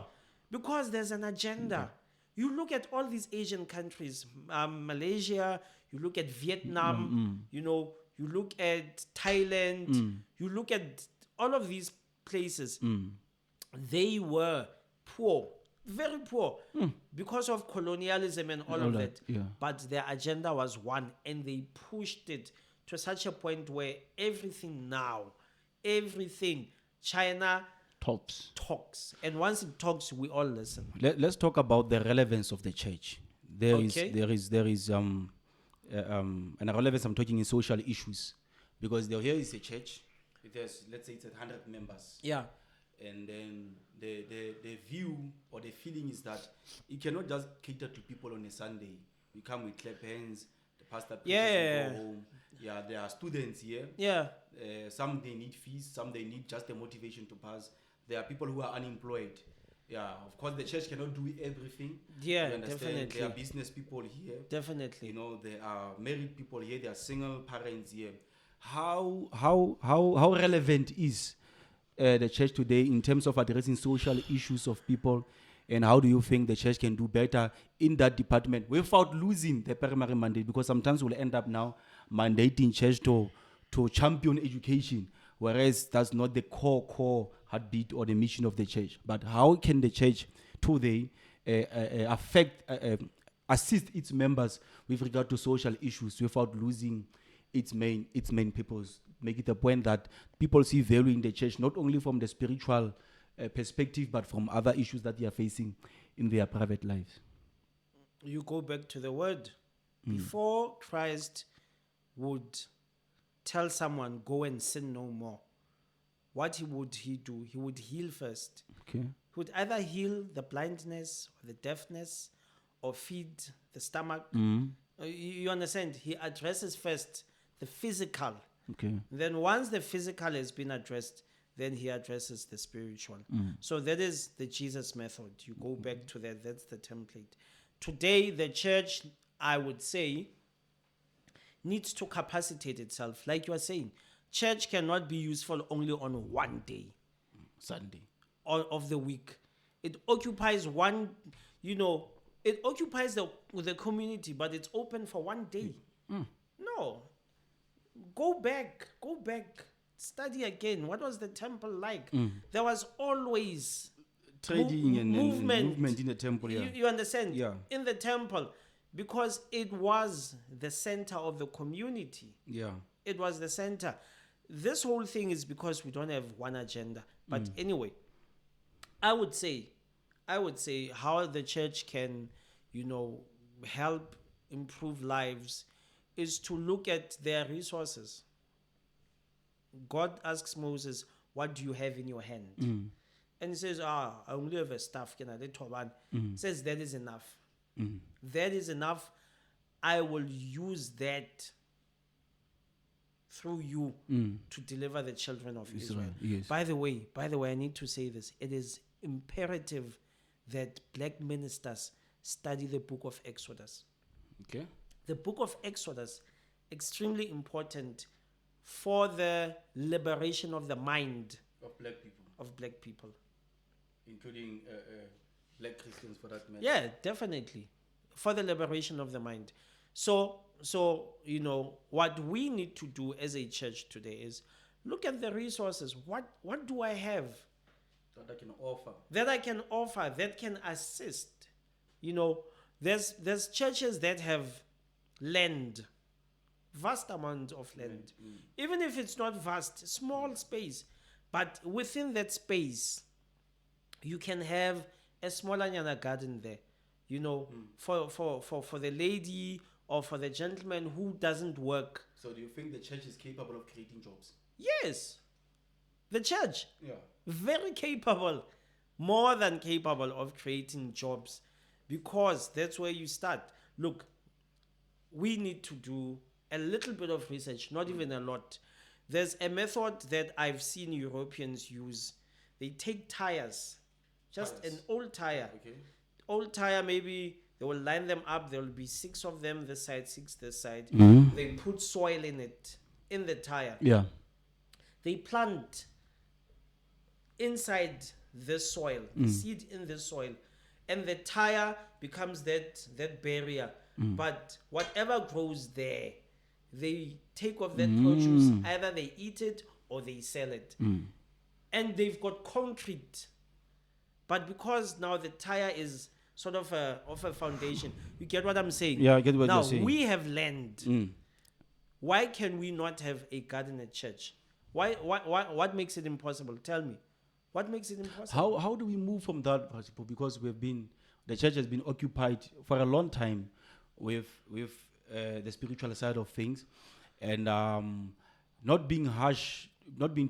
Because there's an agenda. You look at all these Asian countries, Malaysia, you look at Vietnam, you look at Thailand, you look at all of these places. They were poor, very poor, because of colonialism and all of that. Yeah. But their agenda was one, and they pushed it to such a point where everything, China talks. And once it talks, we all listen. Let's talk about the relevance of the church. There is and a relevance. I'm talking in social issues, because here is a church. It has, let's say, it's 100 members. Yeah. And then the view or the feeling is that you cannot just cater to people on a Sunday. You come with clap hands, the pastor preaches, and go home. Yeah, there are students here. Yeah. Some they need fees, some they need just a motivation to pass. There are people who are unemployed. Yeah, of course the church cannot do everything. Yeah, you understand? definitely. There are business people here. Definitely. There are married people here. There are single parents here. How relevant is the church today in terms of addressing social issues of people, and how do you think the church can do better in that department without losing the primary mandate? Because sometimes we'll end up now mandating church to champion education, whereas that's not the core heartbeat or the mission of the church. But how can the church today assist its members with regard to social issues without losing its main purpose? Make it a point that people see value in the church, not only from the spiritual perspective, but from other issues that they are facing in their private lives. You go back to the word. Before Christ would tell someone, go and sin no more, what would he do? He would heal first. Okay. He would either heal the blindness or the deafness or feed the stomach. You understand? He addresses first the physical. Okay. Then once the physical has been addressed, then he addresses the spiritual. So that is the Jesus method. You go back to that. That's the template. Today, the church, I would say, needs to capacitate itself. Like you are saying, church cannot be useful only on one day. Sunday. Of the week. It occupies one, it occupies the community, but it's open for one day. No. Go back, study again. What was the temple like? There was always Trading and movement in the temple. Yeah. You understand? Yeah. In the temple, because it was the center of the community. Yeah. It was the center. This whole thing is because we don't have one agenda. But anyway, I would say how the church can, help improve lives is to look at their resources. God asks Moses, what do you have in your hand? And he says, I only have a staff. He says, that is enough. That is enough. I will use that through you to deliver the children of Israel. Yes. By the way, I need to say this. It is imperative that black ministers study the book of Exodus. Okay. The book of Exodus, extremely important for the liberation of the mind Of black people. Including black Christians, for that matter. Yeah, definitely. For the liberation of the mind. So what we need to do as a church today is look at the resources. What do I have that I can offer? That can assist. There's churches that have land, vast amount of land. Even if it's not vast, small space. But within that space, you can have a small anyana garden there, for the lady or for the gentleman who doesn't work. So do you think the church is capable of creating jobs? Yes. The church. Yeah. Very capable. More than capable of creating jobs. Because that's where you start. Look, we need to do a little bit of research, not even a lot. There's a method that I've seen Europeans use. They take tires, just an old tire. Okay. Old tire, maybe they will line them up. There will be 6 of them this side, 6 this side. They put soil in it, in the tire. Yeah. They plant inside the soil, the seed in the soil, and the tire becomes that barrier. But whatever grows there, they take off that produce. Either they eat it or they sell it. And they've got concrete. But because now the tire is sort of a foundation, you get what I'm saying? Yeah, I get what you're saying. Now, we have land. Why can we not have a garden at church? What makes it impossible? Tell me. What makes it impossible? How do we move from that principle? Because the church has been occupied for a long time with the spiritual side of things, and not being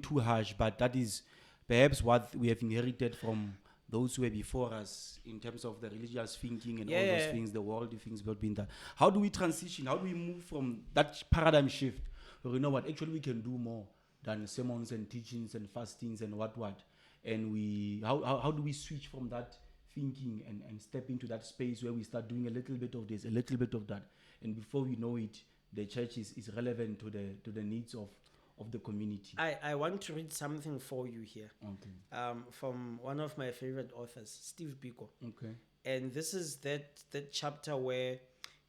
too harsh, but that is perhaps what we have inherited from those who were before us in terms of the religious thinking and all those things, the worldly things about being that. How do we transition? How do we move from that paradigm shift? Where you know what, actually we can do more than sermons and teachings and fastings and what. And how do we switch from that thinking and step into that space where we start doing a little bit of this, a little bit of that, and before we know it, the church is relevant to the needs of the community. I want to read something for you here. Okay. From one of my favorite authors, Steve Biko. Okay. And this is that chapter where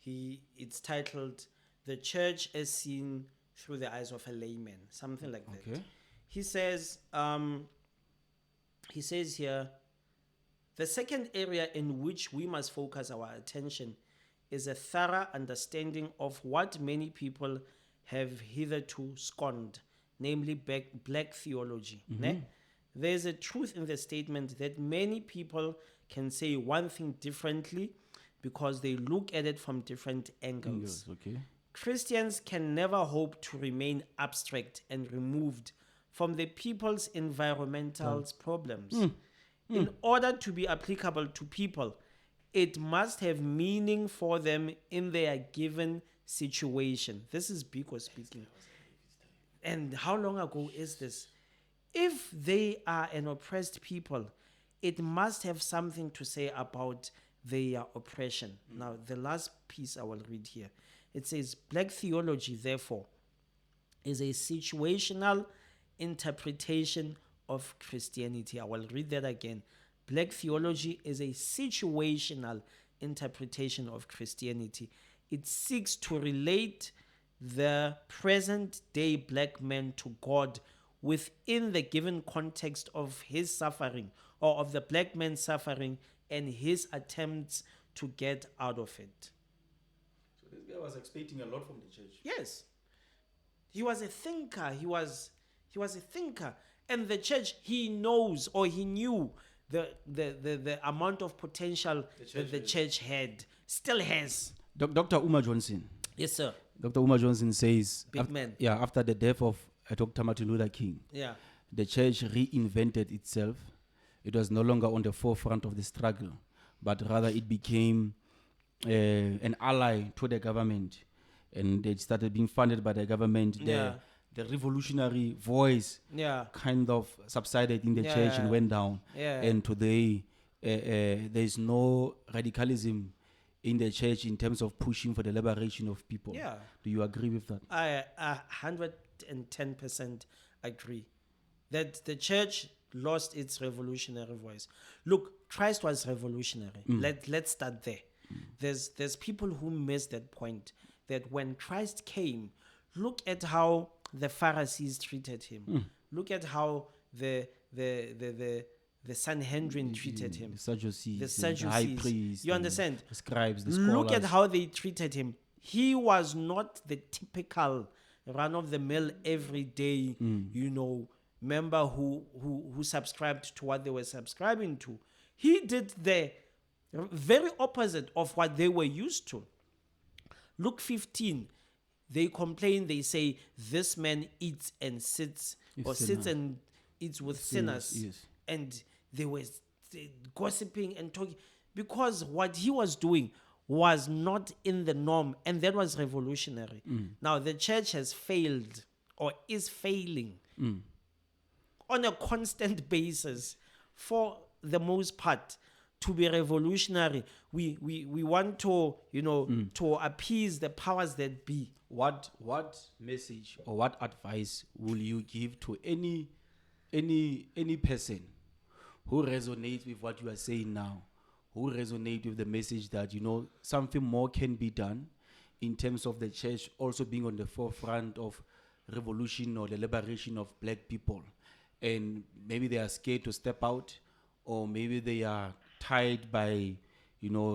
it's titled "The Church as Seen Through the Eyes of a Layman," something like that. Okay. He says here, the second area in which we must focus our attention is a thorough understanding of what many people have hitherto scorned, namely black theology. Ne? There is a truth in the statement that many people can say one thing differently because they look at it from different angles. Okay. Christians can never hope to remain abstract and removed from the people's environmental problems. In order to be applicable to people, it must have meaning for them in their given situation. This is Biko speaking. And how long ago is this? If they are an oppressed people, it must have something to say about their oppression. Now, the last piece I will read here. It says, black theology, therefore, is a situational interpretation of Christianity. I will read that again. Black theology is a situational interpretation of Christianity. It seeks to relate the present day black man to God within the given context of his suffering, or of the black man's suffering and his attempts to get out of it. So this guy was expecting a lot from the church. Yes. He was a thinker. He was a thinker. And the church, he knows, or he knew the amount of potential that the church had, still has. Dr. Uma Johnson. Yes, sir. Dr. Uma Johnson says, Big man. Yeah, after the death of Dr. Martin Luther King, Yeah. the church reinvented itself. It was no longer on the forefront of the struggle, but rather it became an ally to the government, and it started being funded by the government. The revolutionary voice kind of subsided in the church and went down. And today, there is no radicalism in the church in terms of pushing for the liberation of people. Do you agree with that? I 110% agree that the church lost its revolutionary voice. Look, Christ was revolutionary. Let's start there. There's people who miss that point, that when Christ came, look at how the Pharisees treated him. Look at how the Sanhedrin treated him. The Sadducees, The high priests, you understand? the scribes, the scholars. Look at how they treated him. He was not the typical run-of-the-mill, everyday, member who subscribed to what they were subscribing to. He did the very opposite of what they were used to. Luke 15, they complain, they say, this man eats and sits, sits and eats with sinners. Yes. And they were gossiping and talking, because what he was doing was not in the norm, and that was revolutionary. Now, the church has failed, or is failing, on a constant basis, for the most part, to be revolutionary. We want to, to appease the powers that be. What message or what advice will you give to any person who resonates with what you are saying now, who resonate with the message that something more can be done in terms of the church also being on the forefront of revolution or the liberation of black people, and maybe they are scared to step out, or maybe they are tied by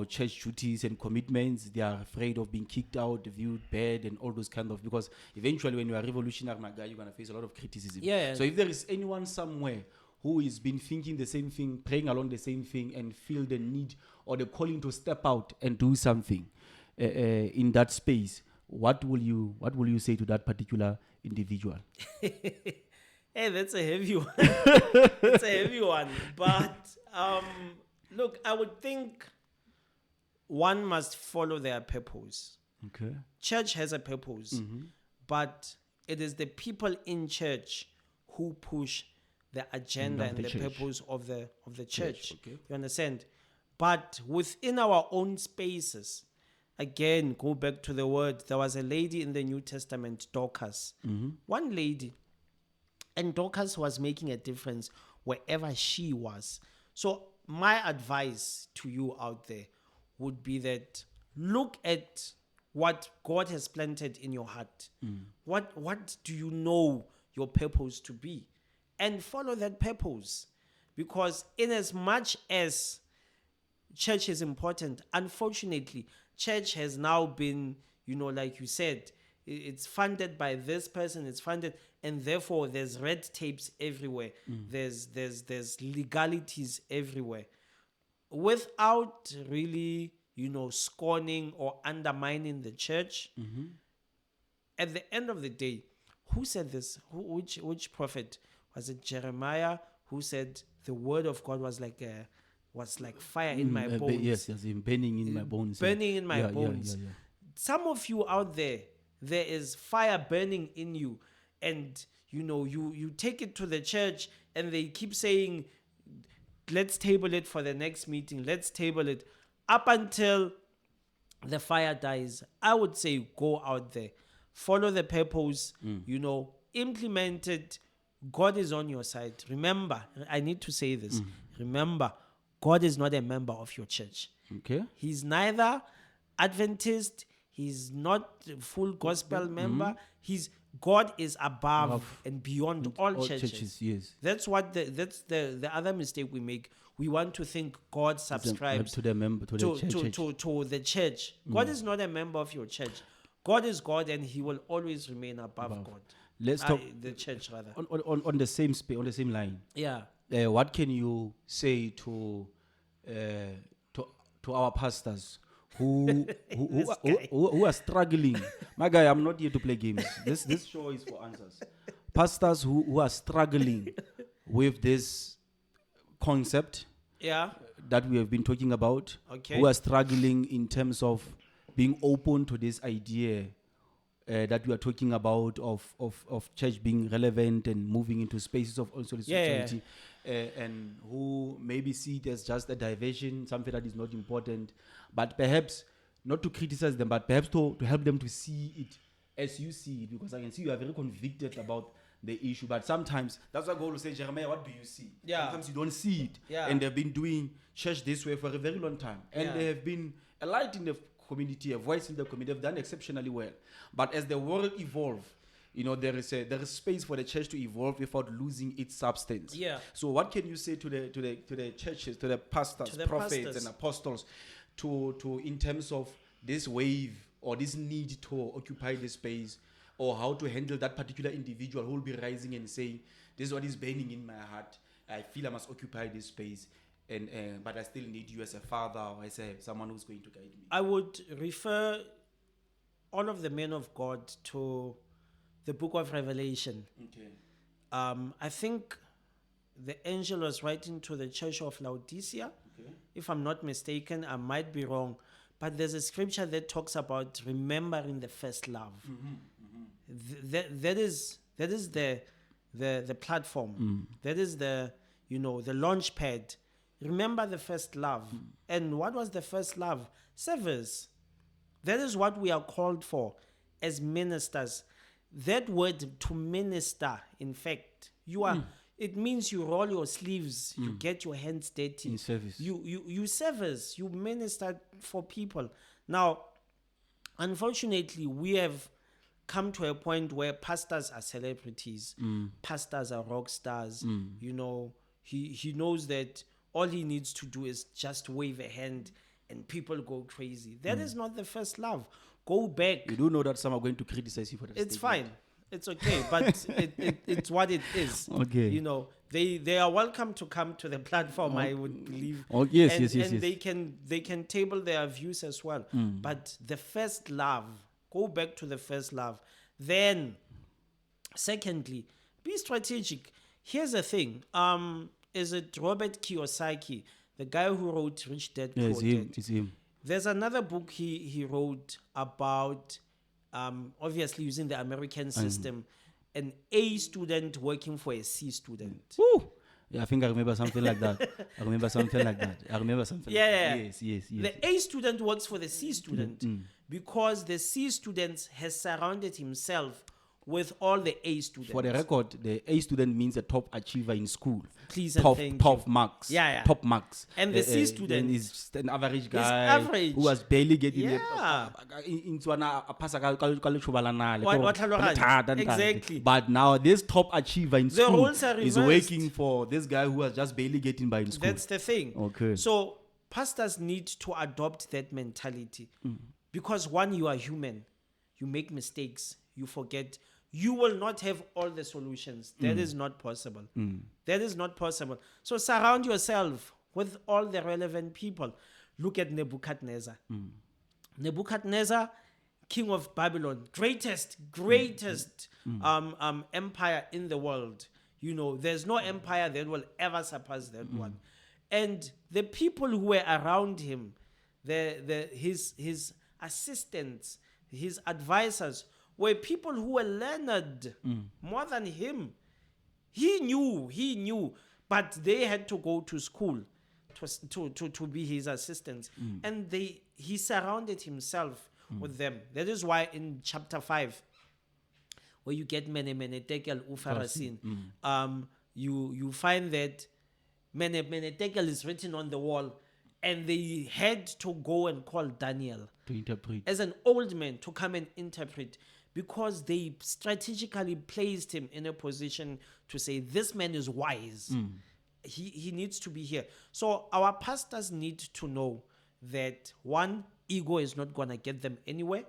church duties and commitments. They are afraid of being kicked out, viewed bad, and all those kind of, because eventually when you are revolutionary, my guy, you're going to face a lot of criticism. So if there is anyone somewhere who has been thinking the same thing, praying along the same thing, and feel the need or the calling to step out and do something in that space, what will you say to that particular individual? Hey, that's a heavy one. It's a heavy one. But look, I would think one must follow their purpose. Okay. Church has a purpose, but it is the people in church who push the agenda and the purpose of the church. Okay. You understand? But within our own spaces, again, go back to the word. There was a lady in the New Testament, Dorcas. One lady. And Dorcas was making a difference wherever she was. So my advice to you out there would be that look at what God has planted in your heart. What do you know your purpose to be? and follow that purpose. Because in as much as church is important, unfortunately, church has now been, like you said, it's funded by this person, it's funded, and therefore there's red tapes everywhere. There's legalities everywhere. Without really, scorning or undermining the church. At the end of the day, who said this? Which prophet? Was it Jeremiah who said the word of God was like fire in my bones? Yes, burning in my bones. Burning in my Yeah, bones. yeah. Some of you out there is fire burning in you, and you take it to the church, and they keep saying, let's table it for the next meeting. Let's table it up until the fire dies. I would say go out there, follow the purpose, implement it. God is on your side. Remember, I need to say this. Remember, God is not a member of your church. Okay. He's neither Adventist. He's not full gospel member. God is above and beyond all churches. Yes. That's the other mistake we make. We want to think God subscribes to the member to the church. God is not a member of your church. God is God, and He will always remain above God. Let's talk the church rather on the same on the same line. Yeah. What can you say to our pastors who are struggling? My guy, I'm not here to play games. This show is for answers. Pastors who are struggling with this concept, that we have been talking about, who are struggling in terms of being open to this idea that we are talking about of church being relevant and moving into spaces of also society, and who maybe see it as just a diversion, something that is not important, but perhaps not to criticize them, but perhaps to help them to see it as you see it, because I can see you are very convicted about the issue, but sometimes that's why God will say, Jeremiah, what do you see? Sometimes you don't see it, and they've been doing church this way for a very long time, and they have been a light in the community, a voice in the community, have done exceptionally well. But as the world evolves, there is space for the church to evolve without losing its substance. So what can you say to the churches, to the pastors, prophets and apostles, to in terms of this wave or this need to occupy this space, or how to handle that particular individual who will be rising and saying, this is what is burning in my heart, I feel I must occupy this space, and but I still need you as a father or as someone who's going to guide me? I would refer all of the men of God to the book of Revelation. I think the angel was writing to the church of Laodicea. If I'm not mistaken, I might be wrong, but there's a scripture that talks about remembering the first love. That is the platform. That is the launch pad. Remember the first love. And what was the first love? Service. That is what we are called for as ministers. That word, to minister, in fact, you are. It means you roll your sleeves, you get your hands dirty. In service. You service, you minister for people. Now, unfortunately, we have come to a point where pastors are celebrities, pastors are rock stars. He knows that all he needs to do is just wave a hand and people go crazy. That is not the first love. Go back. You do know that some are going to criticize you for that. It's fine. It's okay, but it's what it is. Okay. They are welcome to come to the platform, I would believe. Oh, yes. And they can table their views as well. But the first love, go back to the first love. Then, secondly, be strategic. Here's the thing. Is it Robert Kiyosaki, the guy who wrote Rich Dad Poor Dad? It's him. There's another book he wrote about, obviously using the American system, an A student working for a C student. Woo! Yeah, I think I remember something like that. Yes. The A student works for the C student because the C student has surrounded himself with all the A students. For the record, the A student means a top achiever in school. Please and top thank top you. marks. Yeah. Top marks. And the C student is just an average guy average. who was barely getting Yeah. into an Exactly. But now this top achiever in The school roles are is reversed. working for this guy who was just barely getting by in school. That's the thing. Okay. So pastors need to adopt that mentality. Because one, you are human. You make mistakes. You forget. You will not have all the solutions. That is not possible. That is not possible. So surround yourself with all the relevant people. Look at Nebuchadnezzar. Nebuchadnezzar, king of Babylon, greatest empire in the world. You know, there's no empire that will ever surpass that one. And the people who were around him, his assistants, his advisors, were people who were learned more than him. He knew, but they had to go to school to be his assistants. And he surrounded himself with them. That is why in chapter 5, where you get Mene Tekel Ufarasin, you find that Mene Tekel is written on the wall, and they had to go and call Daniel To interpret. as an old man to come and interpret, because they strategically placed him in a position to say, this man is wise. He needs to be here. So our pastors need to know that, one, ego is not going to get them anywhere.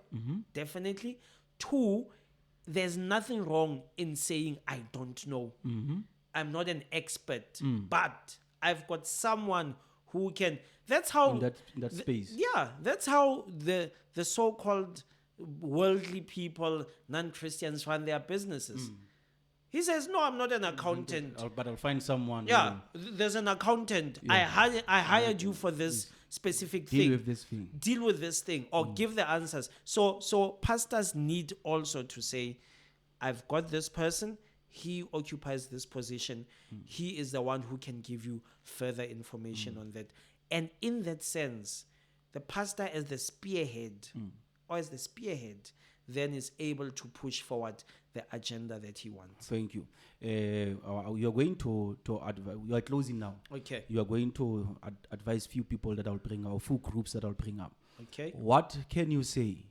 Definitely. Two, there's nothing wrong in saying, I don't know. I'm not an expert, but I've got someone who can. That's how In that space. Yeah, that's how the so-called worldly people, non-Christians, run their businesses. He says, no, I'm not an accountant. But I'll find someone. Yeah, there's an accountant. I hired you for this specific thing. Deal with this thing. Deal with this thing, or give the answers. So pastors need also to say, I've got this person. He occupies this position. He is the one who can give you further information on that. And in that sense, the pastor as the spearhead, then is able to push forward the agenda that he wants. Thank you. You are going to you are closing now. Okay. You are going to advise few people that I'll bring up, few groups that I'll bring up. Okay. What can you say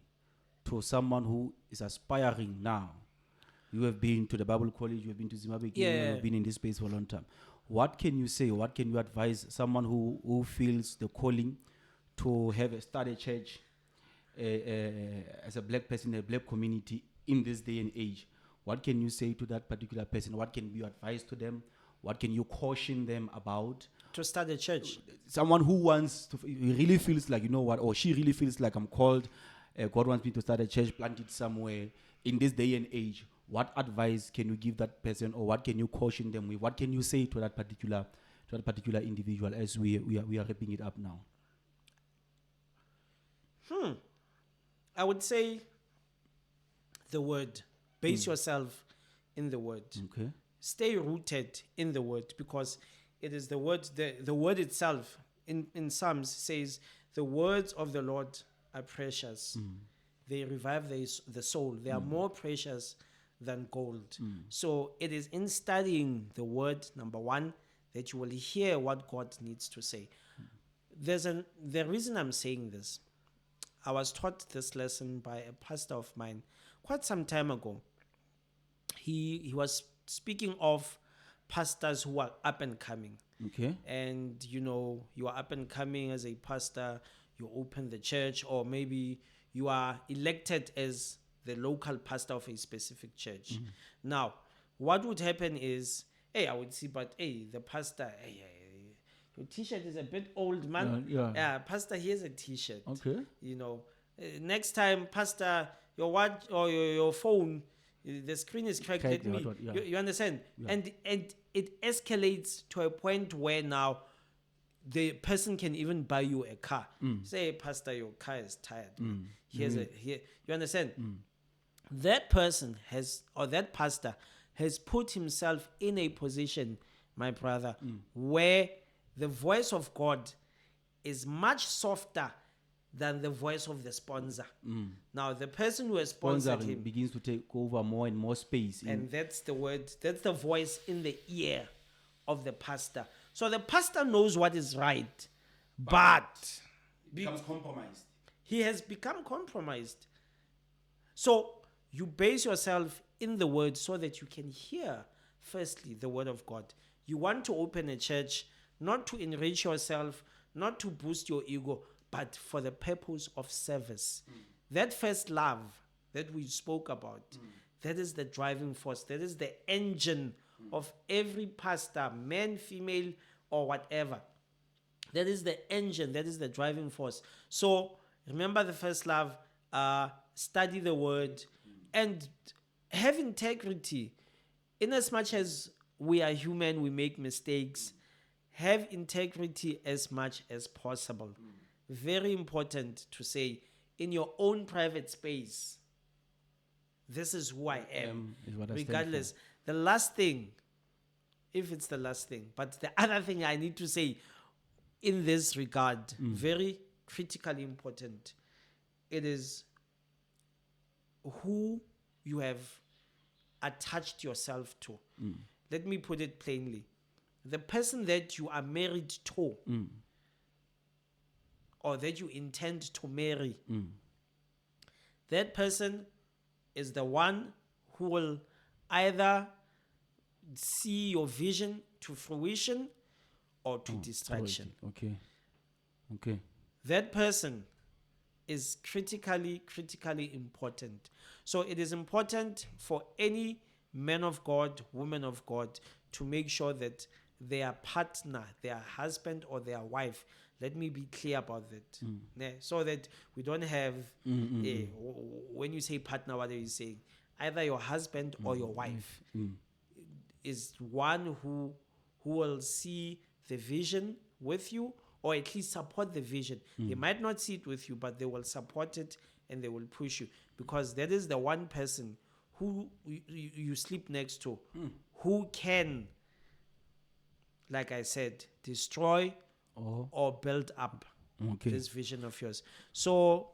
to someone who is aspiring now? You have been to the Bible College, you have been to Zimbabwe, you have been in this space for a long time. What can you say? What can you advise someone who feels the calling to start a church as a black person in a black community in this day and age? What can you say to that particular person? What can you advise to them? What can you caution them about? To start a church. Someone who wants to, he really feels like, you know what, or she really feels like, I'm called, God wants me to start a church, plant it somewhere in this day and age. What advice can you give that person, or what can you caution them with? What can you say to that particular individual as we are wrapping it up now? I would say the word. Base yourself in the word. Okay. Stay rooted in the word, because it is the word. The word itself in Psalms says, the words of the Lord are precious. They revive the soul. They are more precious than gold. So it is in studying the word, number one, that you will hear what God needs to say. The reason I'm saying this, I was taught this lesson by a pastor of mine quite some time ago. He was speaking of pastors who are up and coming. Okay. And you are up and coming as a pastor, you open the church, or maybe you are elected as the local pastor of a specific church. Now, what would happen is, I would see, but the pastor, your t-shirt is a bit old, man. Yeah. Pastor, here's a t-shirt. Okay. Next time, pastor, your watch or your phone, the screen is cracked. Let me. You understand? Yeah. And it escalates to a point where now the person can even buy you a car. Say, pastor, your car is tired. Here. You understand? That person that pastor has put himself in a position, my brother, where the voice of God is much softer than the voice of the sponsor. Now, the person who has sponsored Sponsoring him, begins to take over more and more space. and that's the word, that's the voice in the ear of the pastor. So the pastor knows what is right, but becomes compromised. he has become compromised. So you base yourself in the word so that you can hear, firstly, the word of God. You want to open a church not to enrich yourself, not to boost your ego, but for the purpose of service. That first love that we spoke about, that is the driving force, that is the engine of every pastor, man, female, or whatever. That is the engine, that is the driving force. So remember the first love, study the word, and have integrity. In as much as we are human, we make mistakes. Have integrity as much as possible. Very important to say, in your own private space, this is who I am. Is what I stand Regardless. The last thing, if it's the last thing, but the other thing I need to say in this regard, very critically important, it is who you have attached yourself to. Let me put it plainly. The person that you are married to, or that you intend to marry, that person is the one who will either see your vision to fruition or to distraction. Okay. That person is critically important. So it is important for any man of God, woman of God, to make sure that their partner, their husband or their wife, let me be clear about that. So that we don't have, when you say partner, what are you saying? Either your husband or your wife is one who will see the vision with you, or at least support the vision. They might not see it with you, but they will support it and they will push you, because that is the one person who you sleep next to, who can, like I said, destroy or build up this vision of yours. So,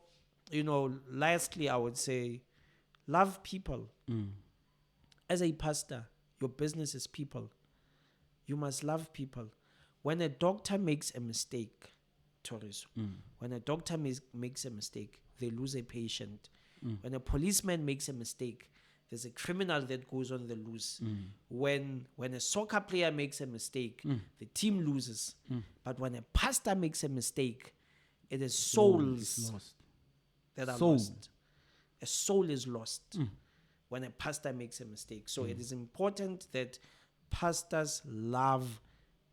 lastly, I would say, love people. As a pastor, your business is people. You must love people. When a doctor makes a mistake, Toriso, when a doctor makes a mistake, they lose a patient. When a policeman makes a mistake, there's a criminal that goes on the loose. When a soccer player makes a mistake, the team loses. But when a pastor makes a mistake, it is souls that are lost. A soul is lost when a pastor makes a mistake. So it is important that pastors love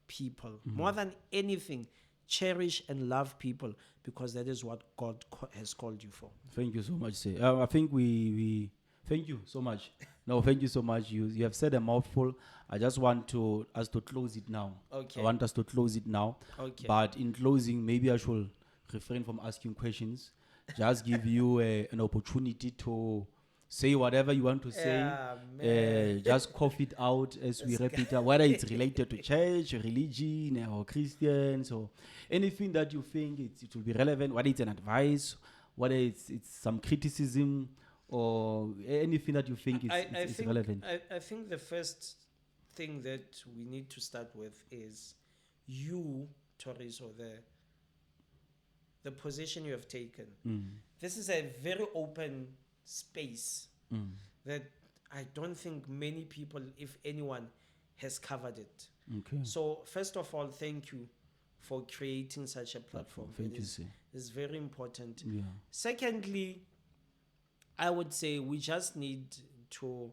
people. More than anything, cherish and love people, because that is what God has called you for. Thank you so much, sir. I think we thank you so much. No, thank you so much. You have said a mouthful. I just want us to close it now. Okay. I want us to close it now. Okay. But in closing, maybe I should refrain from asking questions. Just give you an opportunity to say whatever you want to say. Just cough it out as we wrap it up, whether it's related to church, religion, or Christians, or anything that you think it will be relevant, whether it's an advice, whether it's some criticism, or anything that you think is relevant. I think the first thing that we need to start with is you, Toriso, the position you have taken. This is a very open space that I don't think many people, if anyone, has covered it. Okay. So first of all, thank you for creating such a platform. Thank you, sir. It's very important. Yeah. Secondly, I would say we just need to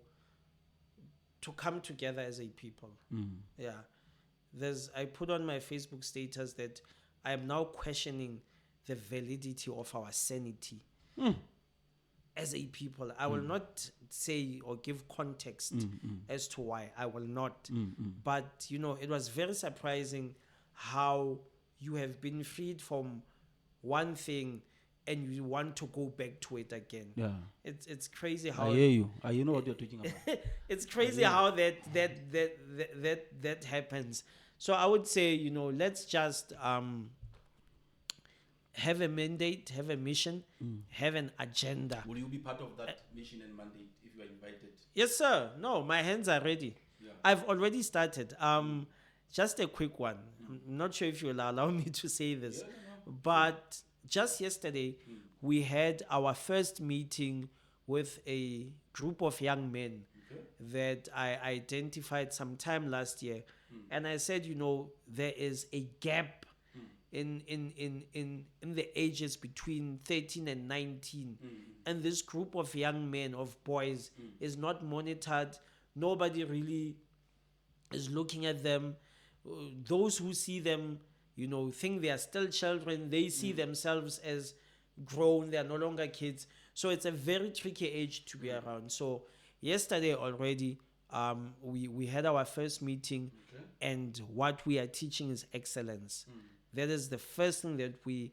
come together as a people. Yeah. I put on my Facebook status that I am now questioning the validity of our sanity as a people. I will not say or give context as to why. I will not. But, it was very surprising how you have been freed from one thing and you want to go back to it again. Yeah. It's crazy how... I hear you. You know what you're talking about. It's crazy how that happens. So I would say, let's just have a mandate, have a mission, have an agenda. Will you be part of that mission and mandate if you are invited? Yes, sir. No, my hands are ready. Yeah. I've already started. Just a quick one. I'm not sure if you'll allow me to say this, Yeah, no. but just yesterday we had our first meeting with a group of young men that I identified sometime last year, and I said, there is a gap in the ages between 13 and 19, and this group of young men, of boys, is not monitored. Nobody really is looking at them. Those who see them, think they are still children. They see themselves as grown. They are no longer kids. So it's a very tricky age to be around. So yesterday already, we had our first meeting, and what we are teaching is excellence. That is the first thing that we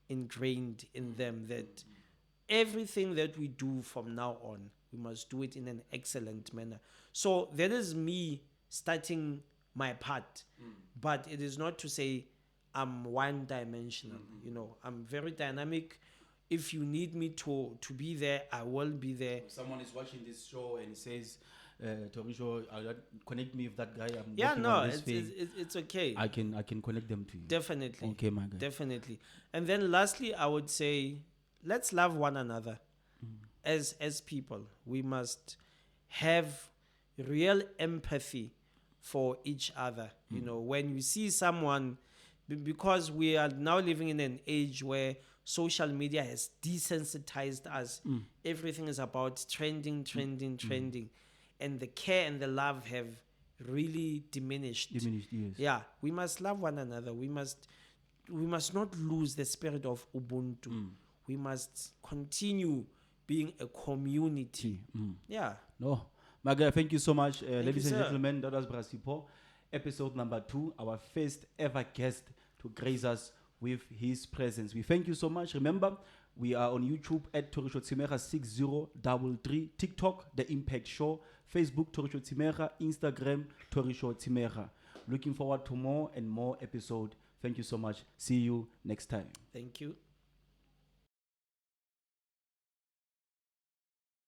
ingrained in them, that everything that we do from now on, we must do it in an excellent manner. So that is me starting my part, but it is not to say I'm one-dimensional. I'm very dynamic. If you need me to be there, I will be there. If someone is watching this show and he says, Torisho, connect me with that guy. It's okay. I can connect them to you. Definitely. Okay, my guy. Definitely. And then lastly, I would say, let's love one another. As people. We must have real empathy for each other. When you see someone, because we are now living in an age where social media has desensitized us. Everything is about trending. And the care and the love have really diminished. Yes. Yeah, we must love one another. We must not lose the spirit of Ubuntu. We must continue being a community. Yeah. No. My guy, thank you so much. you, Ladies and sir. gentlemen, that was Mr Sipho. Episode number 2, our first ever guest to grace us with his presence. We thank you so much. Remember, we are on YouTube at Torisho Tsimera 6033, TikTok, The Impact Show, Facebook, Torisho Tsimera, Instagram, Torisho Tsimera. Looking forward to more and more episodes. Thank you so much. See you next time. Thank you.